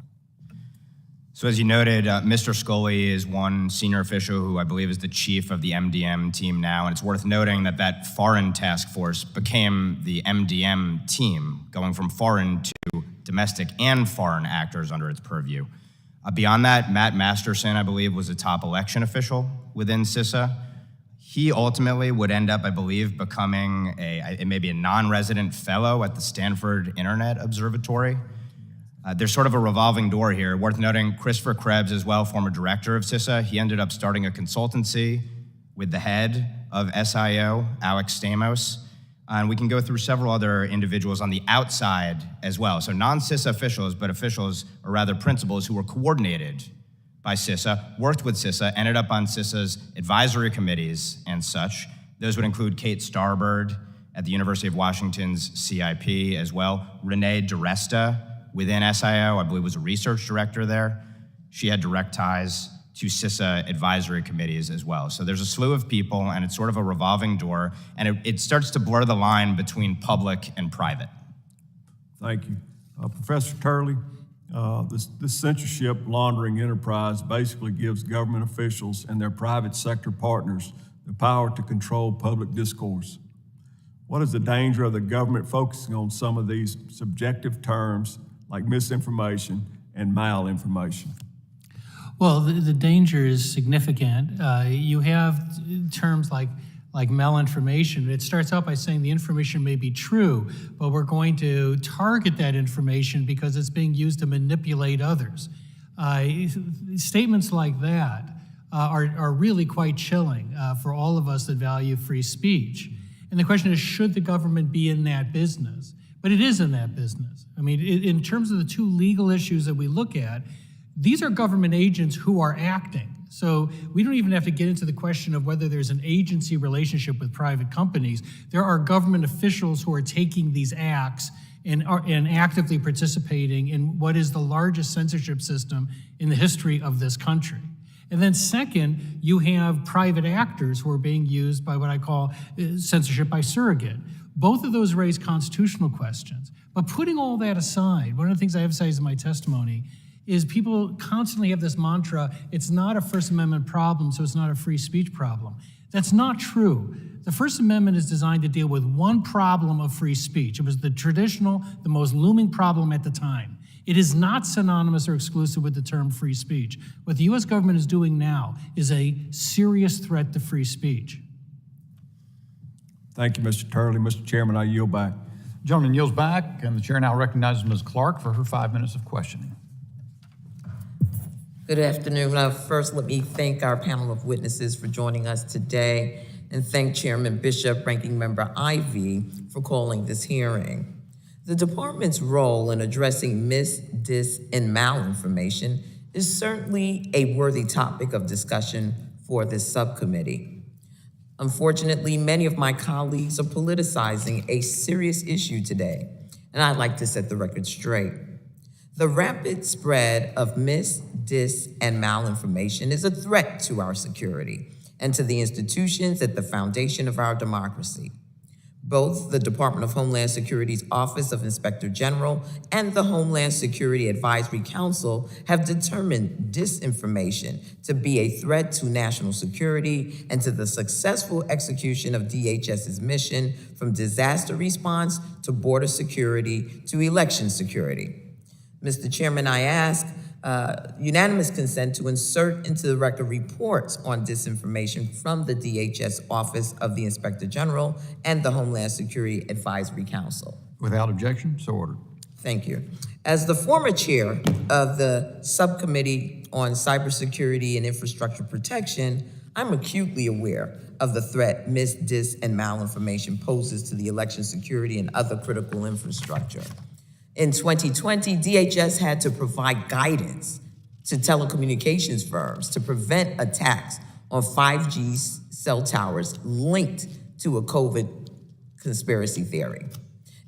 So as you noted, Mr. Scully is one senior official who I believe is the chief of the MDM team now, and it's worth noting that that foreign task force became the MDM team, going from foreign to domestic and foreign actors under its purview. Beyond that, Matt Masterson, I believe, was a top election official within CISA. He ultimately would end up, I believe, becoming maybe a non-resident fellow at the Stanford Internet Observatory. There's sort of a revolving door here. Worth noting, Christopher Krebs as well, former director of CISA. He ended up starting a consultancy with the head of SIO, Alex Stamos. And we can go through several other individuals on the outside as well. So non-CISA officials, but officials, or rather principals, who were coordinated by CISA, worked with CISA, ended up on CISA's advisory committees and such. Those would include Kate Starbird at the University of Washington's CIP as well. Renee DiResta within SIO, I believe was a research director there. She had direct ties to CISA advisory committees as well. So there's a slew of people, and it's sort of a revolving door, and it starts to blur the line between public and private.
Thank you. Professor Turley, This censorship laundering enterprise basically gives government officials and their private sector partners the power to control public discourse. What is the danger of the government focusing on some of these subjective terms like misinformation and malinformation?
Well, the danger is significant. You have terms like malinformation. It starts out by saying the information may be true, but we're going to target that information because it's being used to manipulate others. Statements like that are really quite chilling for all of us that value free speech. And the question is, should the government be in that business? But it is in that business. I mean, in terms of the two legal issues that we look at, these are government agents who are acting. So we don't even have to get into the question of whether there's an agency relationship with private companies. There are government officials who are taking these acts and actively participating in what is the largest censorship system in the history of this country. And then second, you have private actors who are being used by what I call censorship by surrogate. Both of those raise constitutional questions. But putting all that aside, one of the things I emphasize in my testimony is people constantly have this mantra, it's not a First Amendment problem, so it's not a free speech problem. That's not true. The First Amendment is designed to deal with one problem of free speech. It was the traditional, the most looming problem at the time. It is not synonymous or exclusive with the term free speech. What the US government is doing now is a serious threat to free speech.
Thank you, Mr. Turley. Mr. Chairman, I yield back.
Gentleman yields back, and the chair now recognizes Ms. Clark for her 5 minutes of questioning.
Good afternoon. First, let me thank our panel of witnesses for joining us today and thank Chairman Bishop, Ranking Member Ivey for calling this hearing. The department's role in addressing mis, dis, and malinformation is certainly a worthy topic of discussion for this subcommittee. Unfortunately, many of my colleagues are politicizing a serious issue today, and I'd like to set the record straight. The rapid spread of mis, dis, and malinformation is a threat to our security and to the institutions at the foundation of our democracy. Both the Department of Homeland Security's Office of Inspector General and the Homeland Security Advisory Council have determined disinformation to be a threat to national security and to the successful execution of DHS's mission from disaster response to border security to election security. Mr. Chairman, I ask unanimous consent to insert into the record reports on disinformation from the DHS Office of the Inspector General and the Homeland Security Advisory Council.
Without objection, so ordered.
Thank you. As the former chair of the Subcommittee on Cybersecurity and Infrastructure Protection, I'm acutely aware of the threat mis, dis, and malinformation poses to the election security and other critical infrastructure. In 2020, DHS had to provide guidance to telecommunications firms to prevent attacks on 5G cell towers linked to a COVID conspiracy theory.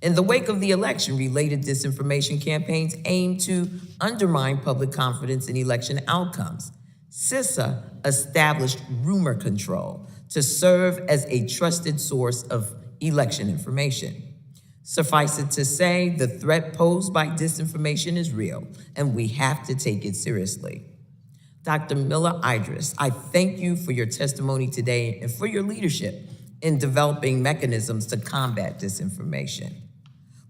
In the wake of the election, related disinformation campaigns aimed to undermine public confidence in election outcomes. CISA established rumor control to serve as a trusted source of election information. Suffice it to say, the threat posed by disinformation is real, and we have to take it seriously. Dr. Miller Idris, I thank you for your testimony today and for your leadership in developing mechanisms to combat disinformation.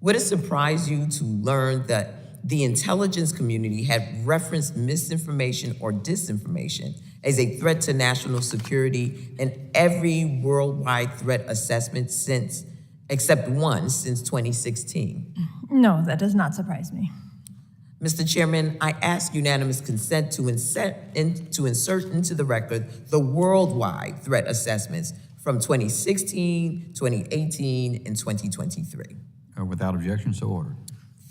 Would it surprise you to learn that the intelligence community had referenced misinformation or disinformation as a threat to national security in every worldwide threat assessment except one since 2016?
No, that does not surprise me.
Mr. Chairman, I ask unanimous consent to insert into the record the worldwide threat assessments from 2016, 2018, and 2023.
Without objection, so ordered.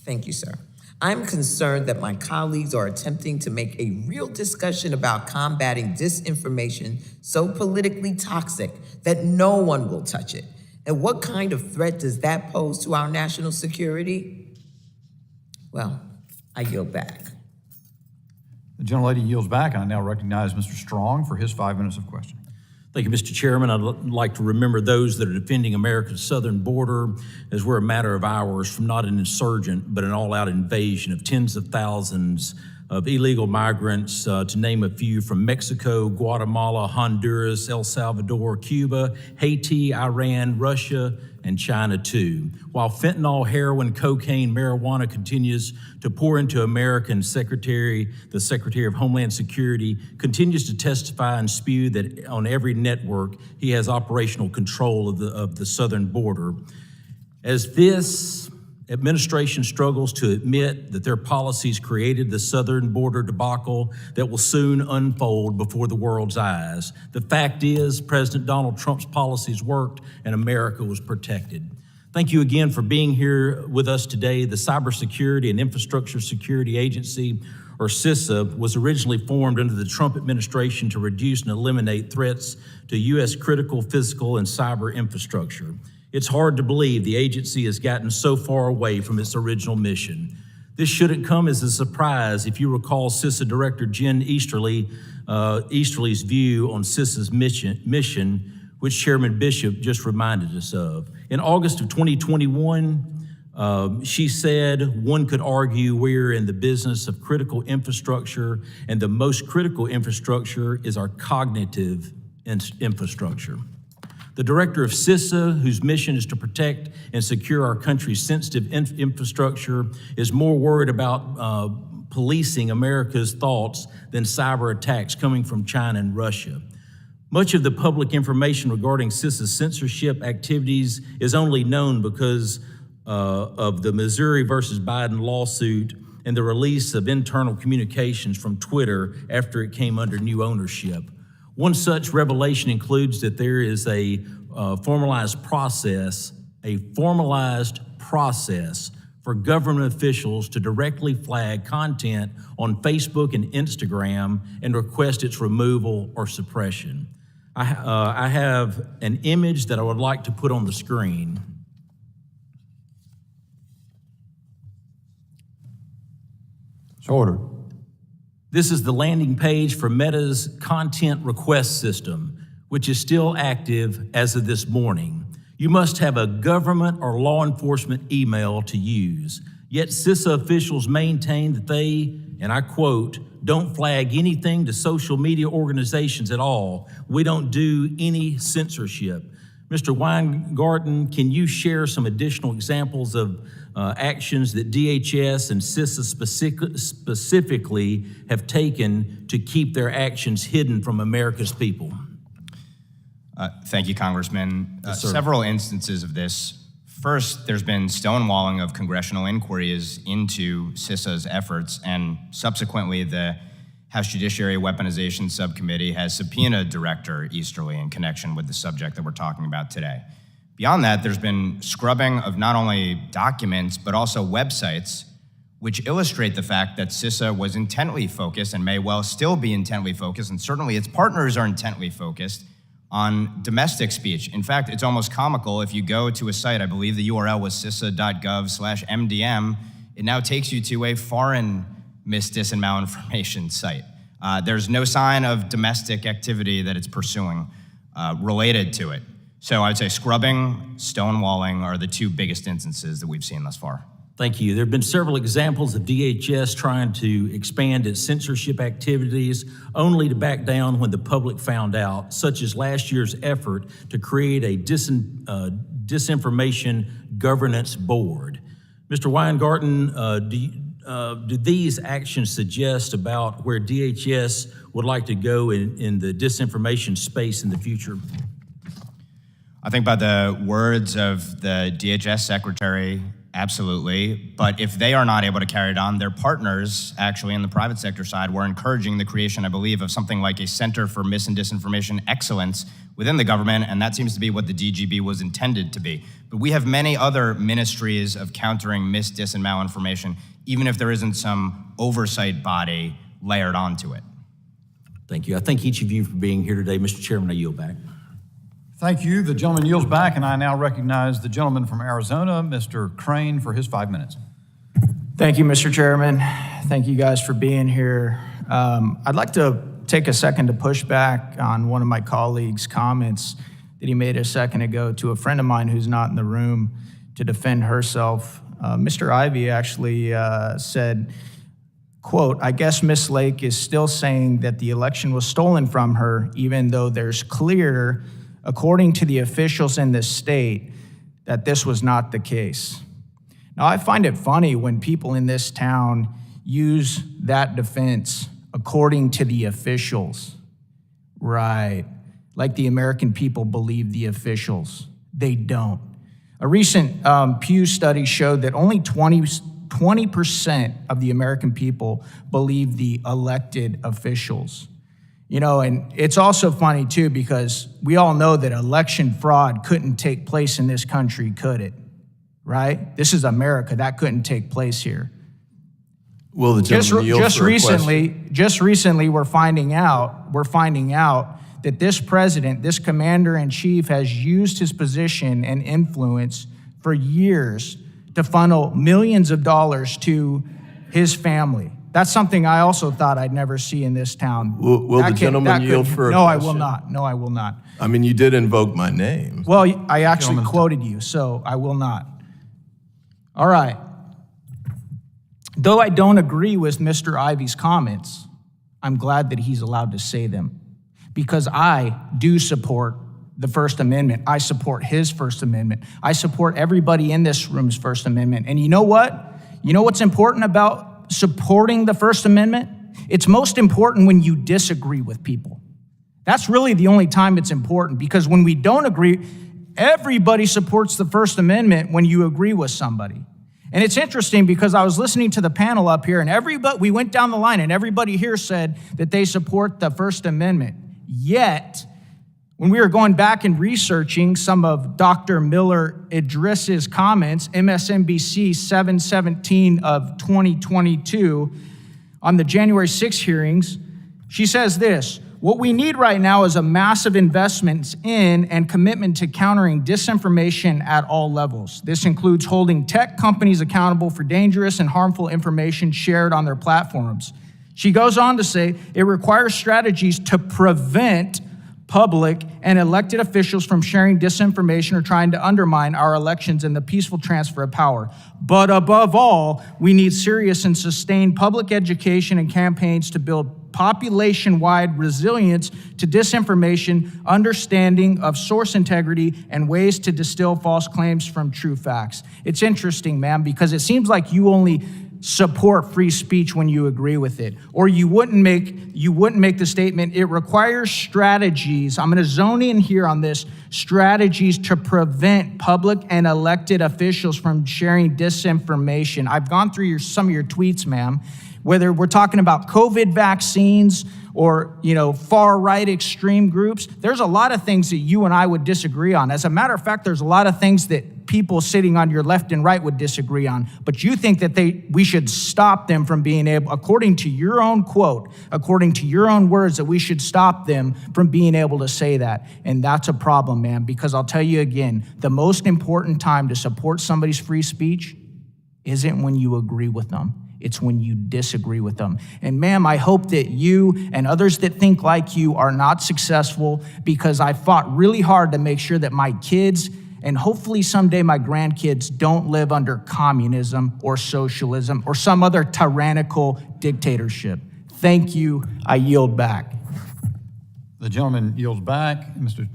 Thank you, sir. I'm concerned that my colleagues are attempting to make a real discussion about combating disinformation so politically toxic that no one will touch it. And what kind of threat does that pose to our national security? Well, I yield back.
The gentlelady yields back, and I now recognize Mr. Strong for his 5 minutes of questioning.
Thank you, Mr. Chairman. I'd like to remember those that are defending America's southern border as we're a matter of hours from not an insurgent, but an all-out invasion of tens of thousands of illegal migrants, to name a few, from Mexico, Guatemala, Honduras, El Salvador, Cuba, Haiti, Iran, Russia, and China too. While fentanyl, heroin, cocaine, marijuana continues to pour into America, and the Secretary of Homeland Security continues to testify and spew that on every network he has operational control of the southern border. As this administration struggles to admit that their policies created the southern border debacle that will soon unfold before the world's eyes, the fact is President Donald Trump's policies worked and America was protected. Thank you again for being here with us today. The Cybersecurity and Infrastructure Security Agency, or CISA, was originally formed under the Trump administration to reduce and eliminate threats to U.S. critical physical and cyber infrastructure. It's hard to believe the agency has gotten so far away from its original mission. This shouldn't come as a surprise if you recall CISA Director Jen Easterly's view on CISA's mission, which Chairman Bishop just reminded us of. In August of 2021, she said, one could argue we're in the business of critical infrastructure, and the most critical infrastructure is our cognitive infrastructure. The director of CISA, whose mission is to protect and secure our country's sensitive infrastructure, is more worried about policing America's thoughts than cyber attacks coming from China and Russia. Much of the public information regarding CISA's censorship activities is only known because of the Missouri versus Biden lawsuit and the release of internal communications from Twitter after it came under new ownership. One such revelation includes that there is a formalized process for government officials to directly flag content on Facebook and Instagram and request its removal or suppression. I have an image that I would like to put on the screen.
It's ordered.
This is the landing page for Meta's content request system, which is still active as of this morning. You must have a government or law enforcement email to use. Yet CISA officials maintain that they, and I quote, don't flag anything to social media organizations at all. We don't do any censorship. Mr. Weingarten, can you share some additional examples of actions that DHS and CISA specifically have taken to keep their actions hidden from America's people?
Thank you, Congressman.
Yes, sir.
Several instances of this. First, there's been stonewalling of congressional inquiries into CISA's efforts, and subsequently the House Judiciary Weaponization Subcommittee has subpoenaed Director Easterly in connection with the subject that we're talking about today. Beyond that, there's been scrubbing of not only documents, but also websites, which illustrate the fact that CISA was intently focused and may well still be intently focused, and certainly its partners are intently focused on domestic speech. In fact, it's almost comical. If you go to a site, I believe the URL was cisa.gov/MDM, it now takes you to a foreign dis and malinformation site. There's no sign of domestic activity that it's pursuing related to it. So I'd say scrubbing, stonewalling are the two biggest instances that we've seen thus far.
Thank you. There have been several examples of DHS trying to expand its censorship activities only to back down when the public found out, such as last year's effort to create a disinformation governance board. Mr. Weingarten, do these actions suggest about where DHS would like to go in the disinformation space in the future?
I think by the words of the DHS secretary, absolutely. But if they are not able to carry it on, their partners, actually in the private sector side, were encouraging the creation, I believe, of something like a Center for Mis and Disinformation Excellence within the government, and that seems to be what the DGB was intended to be. But we have many other ministries of countering mis, dis, and malinformation, even if there isn't some oversight body layered onto it.
Thank you. I thank each of you for being here today. Mr. Chairman, I yield back.
Thank you. The gentleman yields back, and I now recognize the gentleman from Arizona, Mr. Crane, for his 5 minutes.
Thank you, Mr. Chairman. Thank you guys for being here. I'd like to take a second to push back on one of my colleagues' comments that he made a second ago to a friend of mine who's not in the room to defend herself. Mr. Ivey actually said, quote, "I guess Ms. Lake is still saying that the election was stolen from her, even though there's clear, according to the officials in the state, that this was not the case." Now, I find it funny when people in this town use that defense, according to the officials. Right. Like the American people believe the officials. They don't. A recent Pew study showed that only 20% of the American people believe the elected officials. You know, and it's also funny too, because we all know that election fraud couldn't take place in this country, could it? Right? This is America. That couldn't take place here.
Will the gentleman yield for a question?
Just recently, we're finding out that this president, this commander-in-chief, has used his position and influence for years to funnel millions of dollars to his family. That's something I also thought I'd never see in this town.
Will the gentleman yield for a question?
No, I will not. No, I will not.
I mean, you did invoke my name.
Well, I actually quoted you, so I will not. All right. Though I don't agree with Mr. Ivey's comments, I'm glad that he's allowed to say them, because I do support the First Amendment. I support his First Amendment. I support everybody in this room's First Amendment. And you know what? You know what's important about supporting the First Amendment? It's most important when you disagree with people. That's really the only time it's important, because when we don't agree, everybody supports the First Amendment when you agree with somebody. And it's interesting because I was listening to the panel up here, and we went down the line, and everybody here said that they support the First Amendment. Yet, when we were going back and researching some of Dr. Miller Idris's comments, MSNBC 7/17 of 2022, on the January 6 hearings, she says this: "What we need right now is a massive investment in and commitment to countering disinformation at all levels. This includes holding tech companies accountable for dangerous and harmful information shared on their platforms." She goes on to say, "It requires strategies to prevent public and elected officials from sharing disinformation or trying to undermine our elections and the peaceful transfer of power. But above all, we need serious and sustained public education and campaigns to build population-wide resilience to disinformation, understanding of source integrity, and ways to distill false claims from true facts." It's interesting, ma'am, because it seems like you only support free speech when you agree with it, or you wouldn't make the statement, "It requires strategies." I'm going to zone in here on this: strategies to prevent public and elected officials from sharing disinformation. I've gone through some of your tweets, ma'am. Whether we're talking about COVID vaccines or, far-right extreme groups, there's a lot of things that you and I would disagree on. As a matter of fact, there's a lot of things that people sitting on your left and right would disagree on. But you think that we should stop them from being able, according to your own quote, according to your own words, that we should stop them from being able to say that. And that's a problem, man, because I'll tell you again, the most important time to support somebody's free speech isn't when you agree with them. It's when you disagree with them. And ma'am, I hope that you and others that think like you are not successful, because I fought really hard to make sure that my kids and hopefully someday my grandkids don't live under communism or socialism or some other tyrannical dictatorship. Thank you. I yield back.
The gentleman yields back. Mr.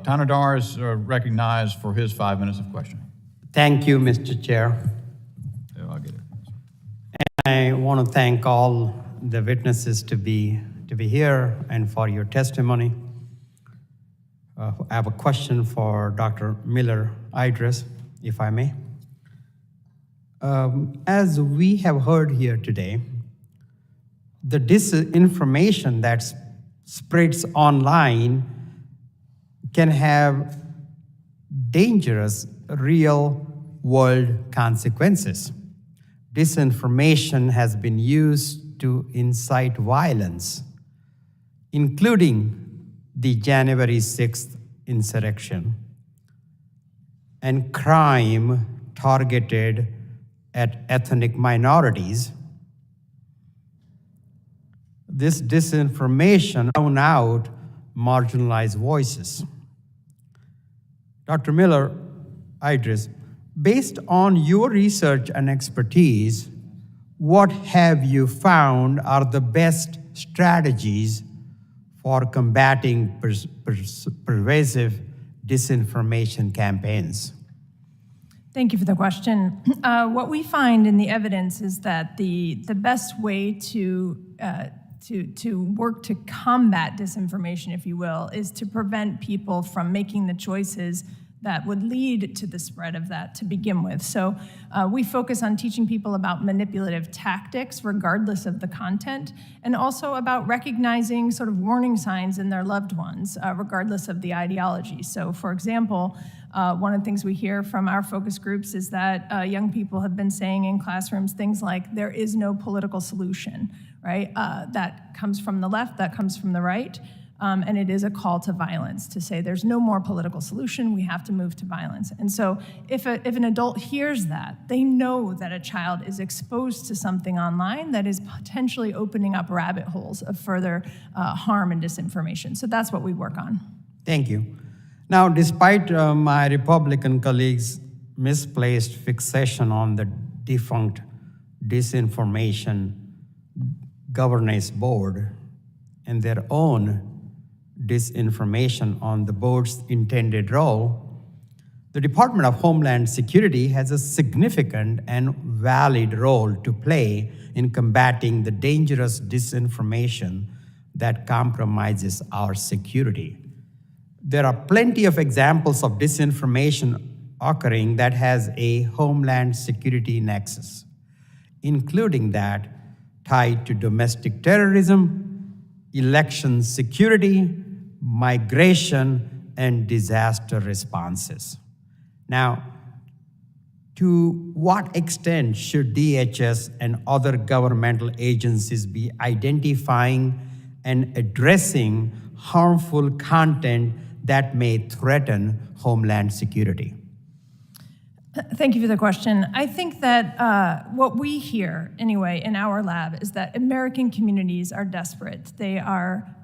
Tanadar is recognized for his 5 minutes of questioning.
Thank you, Mr. Chair.
I'll get it.
I want to thank all the witnesses to be here and for your testimony. I have a question for Dr. Miller Idris, if I may. As we have heard here today, the disinformation that spreads online can have dangerous real-world consequences. Disinformation has been used to incite violence, including the January 6th insurrection, and crime targeted at ethnic minorities. this disinformation drown out marginalized voices. Dr. Miller, Idris, based on your research and expertise, what have you found are the best strategies for combating pervasive disinformation campaigns?
Thank you for the question. What we find in the evidence is that the best way to work to combat disinformation, if you will, is to prevent people from making the choices that would lead to the spread of that to begin with. So we focus on teaching people about manipulative tactics, regardless of the content, and also about recognizing sort of warning signs in their loved ones, regardless of the ideology. So for example, one of the things we hear from our focus groups is that young people have been saying in classrooms things like, there is no political solution, right? That comes from the left, that comes from the right. And it is a call to violence to say there's no more political solution, we have to move to violence. And so if an adult hears that, they know that a child is exposed to something online that is potentially opening up rabbit holes of further harm and disinformation. So that's what we work on.
Thank you. Now, despite my Republican colleagues' misplaced fixation on the defunct Disinformation Governance Board and their own disinformation on the board's intended role, the Department of Homeland Security has a significant and valid role to play in combating the dangerous disinformation that compromises our security. There are plenty of examples of disinformation occurring that has a Homeland Security nexus, including that tied to domestic terrorism, election security, migration, and disaster responses. Now, to what extent should DHS and other governmental agencies be identifying and addressing harmful content that may threaten Homeland Security?
Thank you for the question. I think that what we hear, anyway, in our lab is that American communities are desperate. They are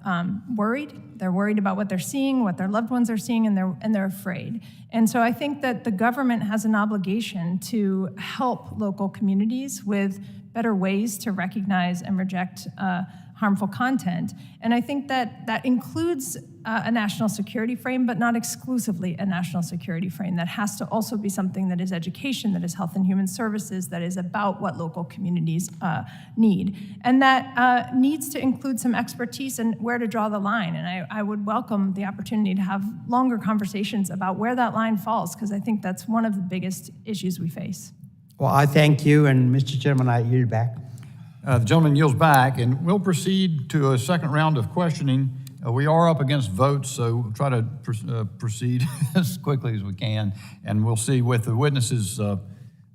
worried. They're worried about what they're seeing, what their loved ones are seeing, and they're afraid. And so I think that the government has an obligation to help local communities with better ways to recognize and reject harmful content. And I think that that includes a national security frame, but not exclusively a national security frame. That has to also be something that is education, that is health and human services, that is about what local communities need. And that needs to include some expertise and where to draw the line. And I would welcome the opportunity to have longer conversations about where that line falls, because I think that's one of the biggest issues we face.
Well, I thank you, and Mr. Chairman, I yield back.
The gentleman yields back, and we'll proceed to a second round of questioning. We are up against votes, so we'll try to proceed as quickly as we can, and we'll see if the witnesses are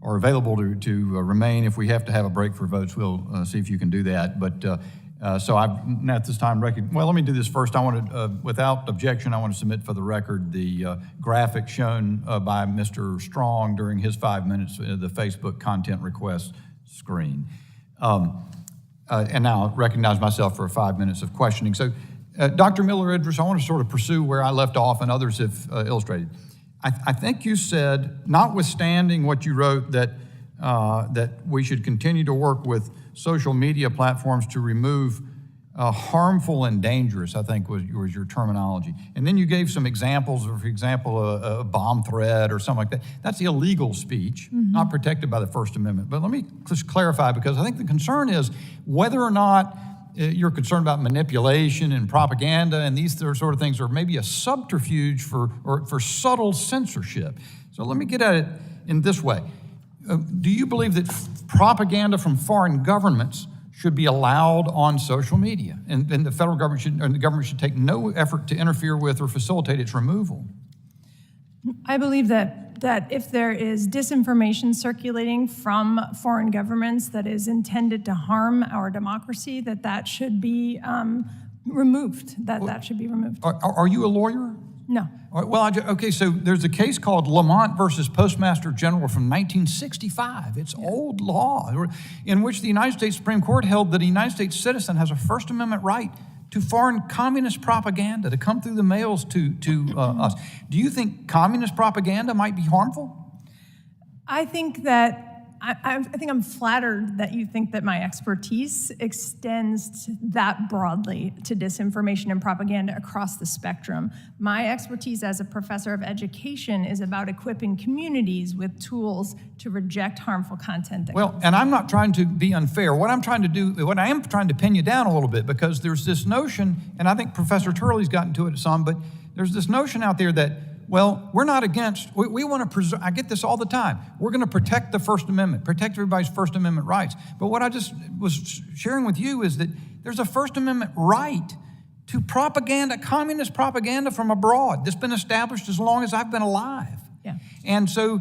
available to remain. If we have to have a break for votes, we'll see if you can do that. But so I've at this time, well, let me do this first. I want to, without objection, I want to submit for the record the graphic shown by Mr. Strong during his 5 minutes, the Facebook content request screen. And now I recognize myself for 5 minutes of questioning. So, Dr. Miller Idris, I want to sort of pursue where I left off and others have illustrated. I think you said, notwithstanding what you wrote, that we should continue to work with social media platforms to remove harmful and dangerous, I think was your terminology. And then you gave some examples, for example, a bomb threat or something like that. That's illegal speech, not protected by the First Amendment. But let me just clarify, because I think the concern is whether or not you're concerned about manipulation and propaganda and these sort of things, or maybe a subterfuge for subtle censorship. So let me get at it in this way. Do you believe that propaganda from foreign governments should be allowed on social media, and the federal government the government should take no effort to interfere with or facilitate its removal?
I believe that if there is disinformation circulating from foreign governments that is intended to harm our democracy, that should be removed. That should be removed.
Are you a lawyer?
No.
All right, well, okay, so there's a case called Lamont versus Postmaster General from 1965. It's old law in which the United States Supreme Court held that a United States citizen has a First Amendment right to foreign communist propaganda to come through the mails to us. Do you think communist propaganda might be harmful?
I think that I think I'm flattered that you think that my expertise extends that broadly to disinformation and propaganda across the spectrum. My expertise as a professor of education is about equipping communities with tools to reject harmful content.
And I'm not trying to be unfair. What I am trying to pin you down a little bit, because there's this notion, and I think Professor Turley's gotten to it some, but there's this notion out there that, well, we're not against, we want to preserve, I get this all the time. We're going to protect the First Amendment, protect everybody's First Amendment rights. But what I just was sharing with you is that there's a First Amendment right to propaganda, communist propaganda from abroad that's been established as long as I've been alive.
Yeah.
And so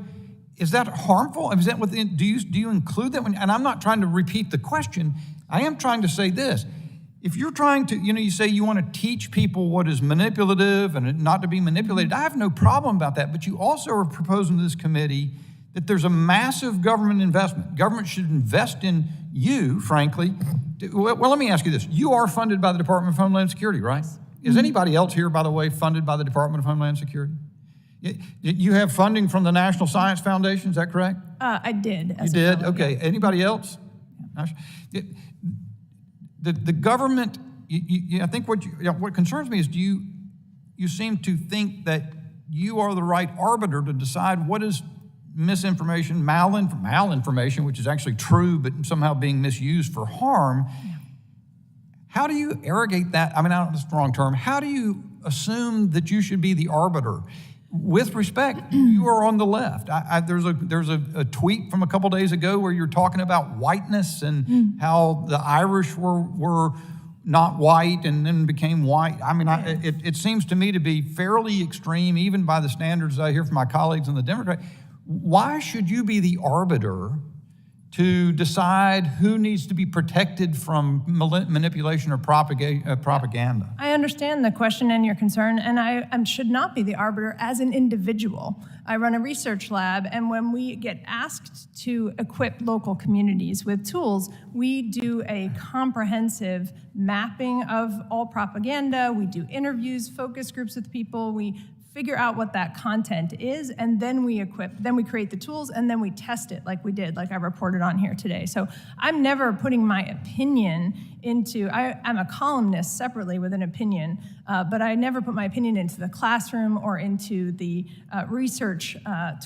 is that harmful? Is that within, do you include that? And I'm not trying to repeat the question. I am trying to say this. If you're trying to, you say you want to teach people what is manipulative and not to be manipulated, I have no problem about that. But you also are proposing to this committee that there's a massive government investment. Government should invest in you, frankly. Well, let me ask you this. You are funded by the Department of Homeland Security, right? Is anybody else here, by the way, funded by the Department of Homeland Security? You have funding from the National Science Foundation, is that correct?
I did.
You did? Okay. Anybody else? The government, I think what concerns me is you seem to think that you are the right arbiter to decide what is misinformation, malinformation, which is actually true but somehow being misused for harm. How do you arrogate that? I mean, I don't know if it's the wrong term. How do you assume that you should be the arbiter? With respect, you are on the left. There's a tweet from a couple days ago where you're talking about whiteness and how the Irish were not white and then became white. I mean, it seems to me to be fairly extreme, even by the standards I hear from my colleagues in the Democrat. Why should you be the arbiter to decide who needs to be protected from manipulation or propaganda?
I understand the question and your concern, and I should not be the arbiter as an individual. I run a research lab, and when we get asked to equip local communities with tools, we do a comprehensive mapping of all propaganda. We do interviews, focus groups with people. We figure out what that content is, and then we create the tools, and then we test it like we did, like I reported on here today. So I'm never putting my opinion into, I'm a columnist separately with an opinion, but I never put my opinion into the classroom or into the research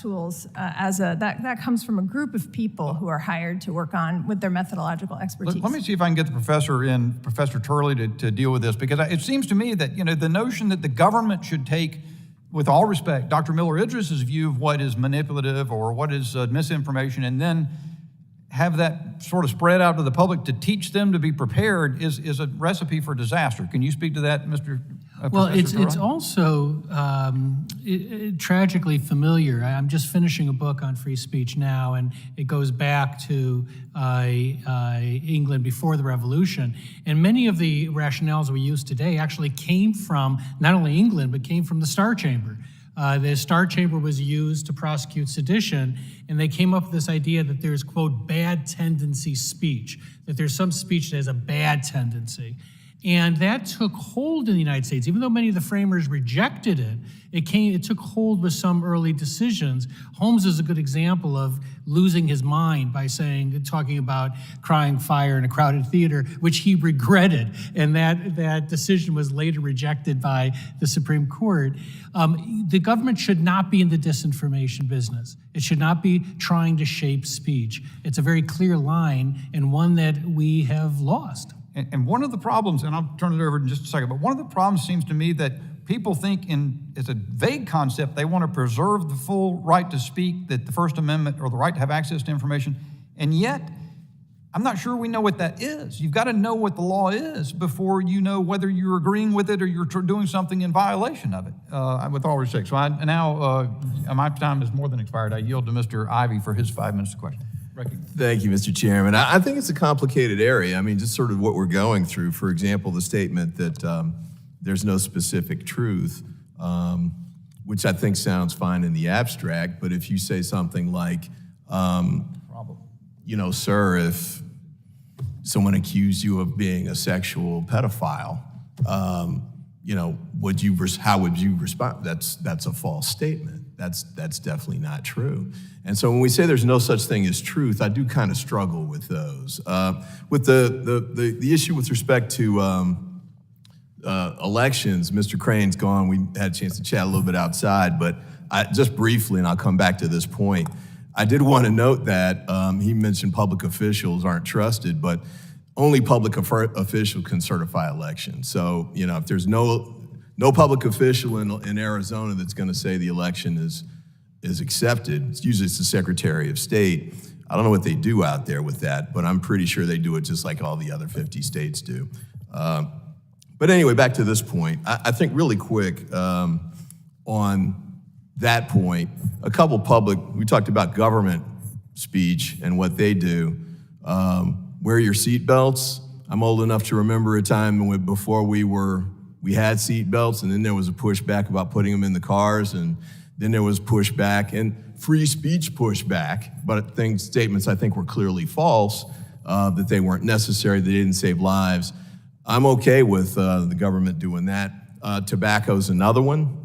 tools that comes from a group of people who are hired to work on with their methodological expertise.
Let me see if I can get the professor Professor Turley to deal with this, because it seems to me that, the notion that the government should take, with all respect, Dr. Miller Idris's view of what is manipulative or what is misinformation, and then have that sort of spread out to the public to teach them to be prepared is a recipe for disaster. Can you speak to that, Mr.
Well,
Professor
it's also tragically familiar. I'm just finishing a book on free speech now, and it goes back to England before the Revolution. And many of the rationales we use today actually came from not only England, but came from the Star Chamber. The Star Chamber was used to prosecute sedition, and they came up with this idea that there's, quote, bad tendency speech, that there's some speech that has a bad tendency. And that took hold in the United States. Even though many of the framers rejected it, it took hold with some early decisions. Holmes is a good example of losing his mind by talking about crying fire in a crowded theater, which he regretted. And that decision was later rejected by the Supreme Court. The government should not be in the disinformation business. It should not be trying to shape speech. It's a very clear line, and one that we have lost.
And one of the problems, and I'll turn it over in just a second, but one of the problems seems to me that people think it's a vague concept. They want to preserve the full right to speak, that the First Amendment, or the right to have access to information. And yet, I'm not sure we know what that is. You've got to know what the law is before you know whether you're agreeing with it or you're doing something in violation of it, with all respect. So my time is more than expired. I yield to Mr. Ivey for his 5 minutes of question.
Thank you, Mr. Chairman. I think it's a complicated area. I mean, just sort of what we're going through. For example, the statement that there's no specific truth. which I think sounds fine in the abstract, but if you say something like, you know, sir, if someone accused you of being a sexual pedophile, you know, how would you respond? That's a false statement. That's definitely not true. And so when we say there's no such thing as truth, I do kind of struggle with those. With the issue with respect to elections, Mr. Crane's gone. We had a chance to chat a little bit outside, but just briefly, and I'll come back to this point, I did want to note that he mentioned public officials aren't trusted, but only public official can certify elections. So, you know, if there's no public official in Arizona that's going to say the election is accepted, it's usually the Secretary of State. I don't know what they do out there with that, but I'm pretty sure they do it just like all the other 50 states do. But anyway, back to this point. I think really quick on that point, we talked about government speech and what they do. Wear your seatbelts. I'm old enough to remember a time before we had seatbelts, and then there was a pushback about putting them in the cars, and then there was pushback and free speech pushback, but statements I think were clearly false, that they weren't necessary, they didn't save lives. I'm okay with the government doing that. Tobacco's another one.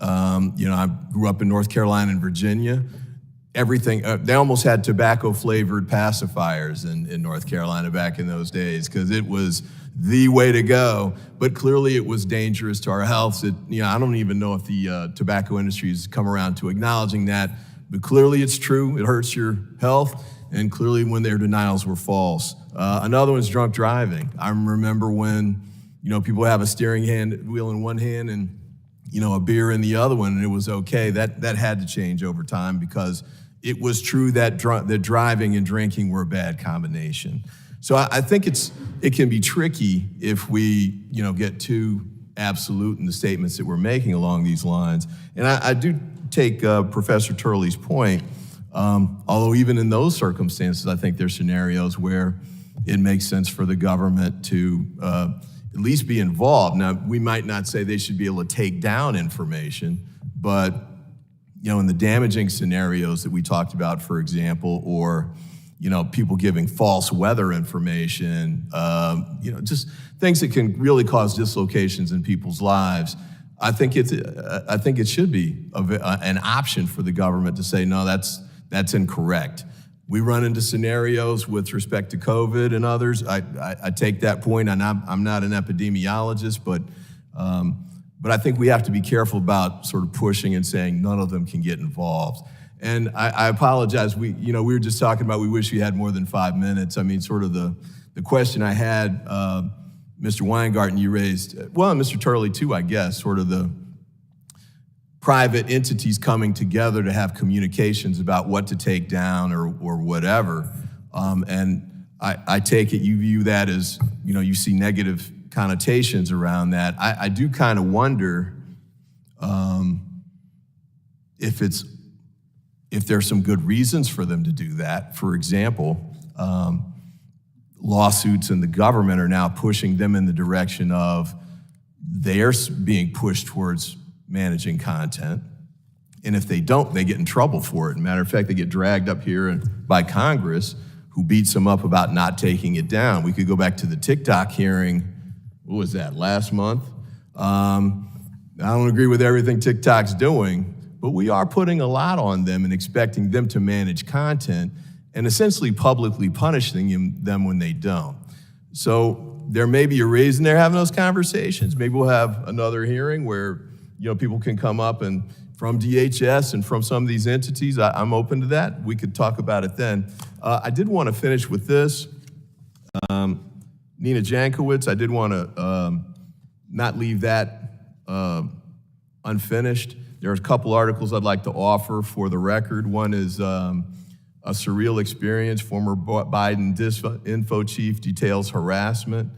You know, I grew up in North Carolina and Virginia. Everything, they almost had tobacco-flavored pacifiers in North Carolina back in those days because it was the way to go, but clearly it was dangerous to our health. I don't even know if the tobacco industry has come around to acknowledging that, but clearly it's true. It hurts your health, and clearly when their denials were false. Another one's drunk driving. I remember when, you know, people have a steering wheel in one hand and, you know, a beer in the other one, and it was okay. That had to change over time because it was true that driving and drinking were a bad combination. So I think it can be tricky if we, you know, get too absolute in the statements that we're making along these lines. And I do take Professor Turley's point, although even in those circumstances, I think there's scenarios where it makes sense for the government to at least be involved. Now, we might not say they should be able to take down information, but, you know, in the damaging scenarios that we talked about, for example, or, you know, people giving false weather information, you know, just things that can really cause dislocations in people's lives. I think it should be an option for the government to say, no, that's incorrect. We run into scenarios with respect to COVID and others. I take that point, and I'm not an epidemiologist, but I think we have to be careful about sort of pushing and saying none of them can get involved. And I apologize. We were just talking about we wish we had more than 5 minutes. I mean, sort of the question I had, Mr. Weingarten, you raised, well, and Mr. Turley too, I guess, sort of the private entities coming together to have communications about what to take down or whatever. And I take it you view that as, you know, you see negative connotations around that. I do kind of wonder if there's some good reasons for them to do that. For example, lawsuits in the government are now pushing them in the direction of they're being pushed towards managing content. And if they don't, they get in trouble for it. Matter of fact, they get dragged up here by Congress, who beats them up about not taking it down. We could go back to the TikTok hearing, what was that, last month? I don't agree with everything TikTok's doing, but we are putting a lot on them and expecting them to manage content and essentially publicly punishing them when they don't. So there may be a reason they're having those conversations. Maybe we'll have another hearing where, you know, people can come up and from DHS and from some of these entities. I'm open to that. We could talk about it then. I did want to finish with this. Nina Jankowicz, I did want to not leave that unfinished. There's a couple articles I'd like to offer for the record. One is A Surreal Experience, former Biden info chief details harassment.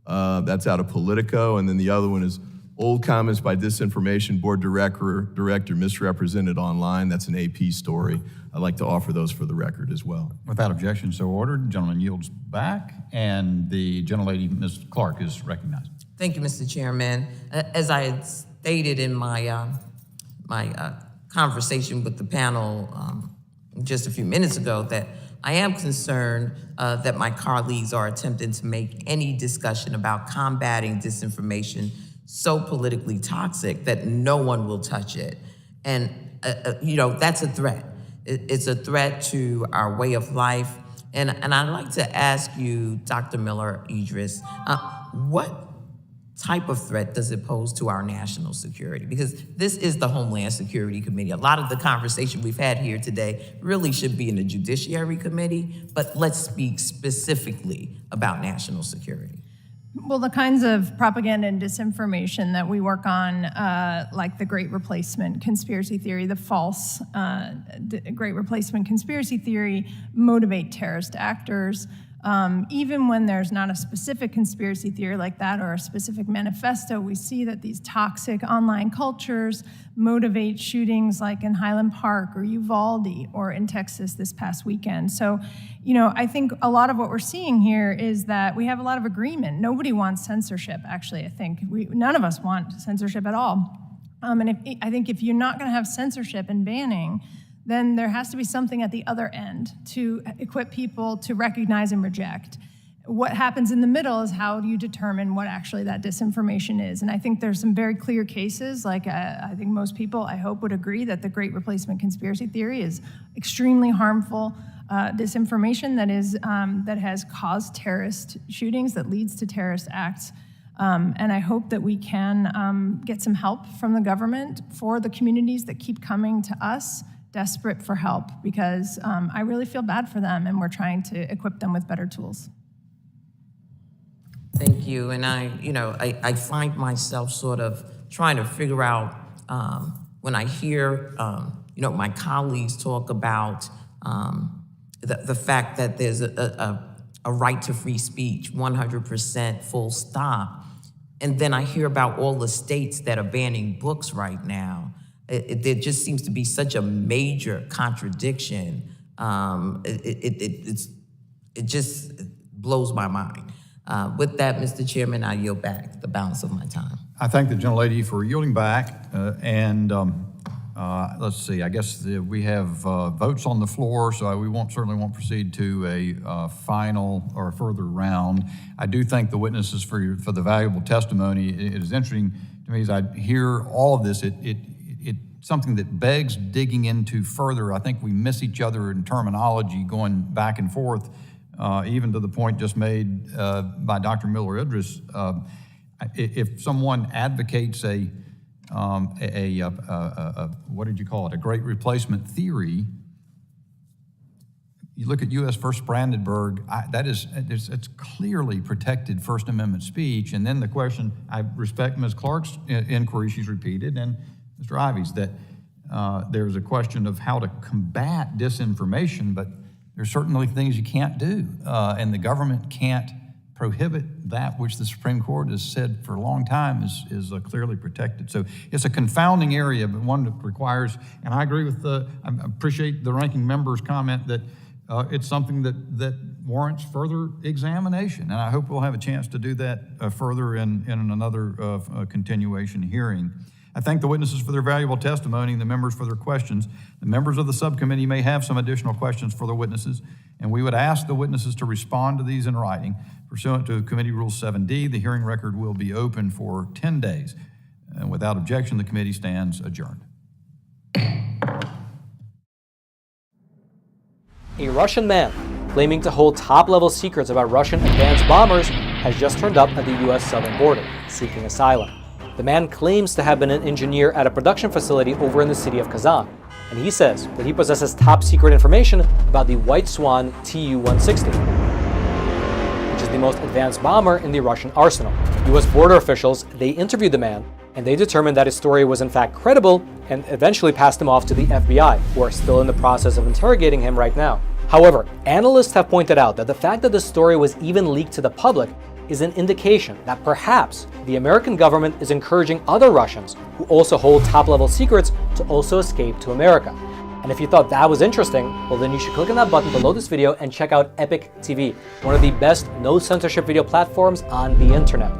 That's out of Politico. And then the other one is Old Comments by Disinformation Board Director Misrepresented Online. That's an AP story. I'd like to offer those for the record as well.
Without objection, so ordered. Gentleman yields back, and the gentlelady, Ms. Clark, is recognized.
Thank you, Mr. Chairman. As I had stated in my conversation with the panel just a few minutes ago that I am concerned that my colleagues are attempting to make any discussion about combating disinformation so politically toxic that no one will touch it. And, that's a threat. It's a threat to our way of life. And I'd like to ask you, Dr. Miller Idris, what type of threat does it pose to our national security? Because this is the Homeland Security Committee. A lot of the conversation we've had here today really should be in the Judiciary Committee, but let's speak specifically about national security.
Well, the kinds of propaganda and disinformation that we work on, like the Great Replacement conspiracy theory, the false Great Replacement conspiracy theory, motivate terrorist actors. Even when there's not a specific conspiracy theory like that or a specific manifesto, we see that these toxic online cultures motivate shootings like in Highland Park or Uvalde or in Texas this past weekend. So, I think a lot of what we're seeing here is that we have a lot of agreement. Nobody wants censorship, actually, I think. None of us want censorship at all. I think if you're not going to have censorship and banning, then there has to be something at the other end to equip people to recognize and reject. What happens in the middle is how do you determine what actually that disinformation is. And I think there's some very clear cases, like I think most people, I hope, would agree that the Great Replacement conspiracy theory is extremely harmful disinformation that has caused terrorist shootings, that leads to terrorist acts. And I hope that we can get some help from the government for the communities that keep coming to us desperate for help, because I really feel bad for them, and we're trying to equip them with better tools.
Thank you. And I find myself sort of trying to figure out when I hear, my colleagues talk about the fact that there's a right to free speech, 100% full stop. And then I hear about all the states that are banning books right now. There just seems to be such a major contradiction. It just blows my mind. With that, Mr. Chairman, I yield back the balance of my time.
I thank the gentlelady for yielding back. Let's see, I guess we have votes on the floor, so we certainly won't proceed to a final or further round. I do thank the witnesses for the valuable testimony. It is interesting to me as I hear all of this, it's something that begs digging into further. I think we miss each other in terminology going back and forth, even to the point just made by Dr. Miller Idris. If someone advocates what did you call it, a Great Replacement theory, you look at U.S. v. Brandenburg, it's clearly protected First Amendment speech. And then the question, I respect Ms. Clark's inquiry she's repeated, and Mr. Ivey's, that there's a question of how to combat disinformation, but there's certainly things you can't do, and the government can't prohibit that which the Supreme Court has said for a long time is clearly protected. So it's a confounding area, but one that requires, and I agree with I appreciate the ranking member's comment that it's something that warrants further examination, and I hope we'll have a chance to do that further in another continuation hearing. I thank the witnesses for their valuable testimony and the members for their questions. The members of the subcommittee may have some additional questions for the witnesses, and we would ask the witnesses to respond to these in writing. Pursuant to Committee Rule 7D, the hearing record will be open for 10 days. And without objection, the committee stands adjourned.
A Russian man claiming to hold top-level secrets about Russian advanced bombers has just turned up at the U.S. southern border, seeking asylum. The man claims to have been an engineer at a production facility over in the city of Kazan, and he says that he possesses top-secret information about the White Swan Tu-160, which is the most advanced bomber in the Russian arsenal. U.S. border officials, they interviewed the man, and they determined that his story was in fact credible and eventually passed him off to the FBI, who are still in the process of interrogating him right now. However, analysts have pointed out that the fact that the story was even leaked to the public is an indication that perhaps the American government is encouraging other Russians who also hold top-level secrets to also escape to America. And if you thought that was interesting, well then you should click on that button below this video and check out Epic TV, one of the best no-censorship video platforms on the internet.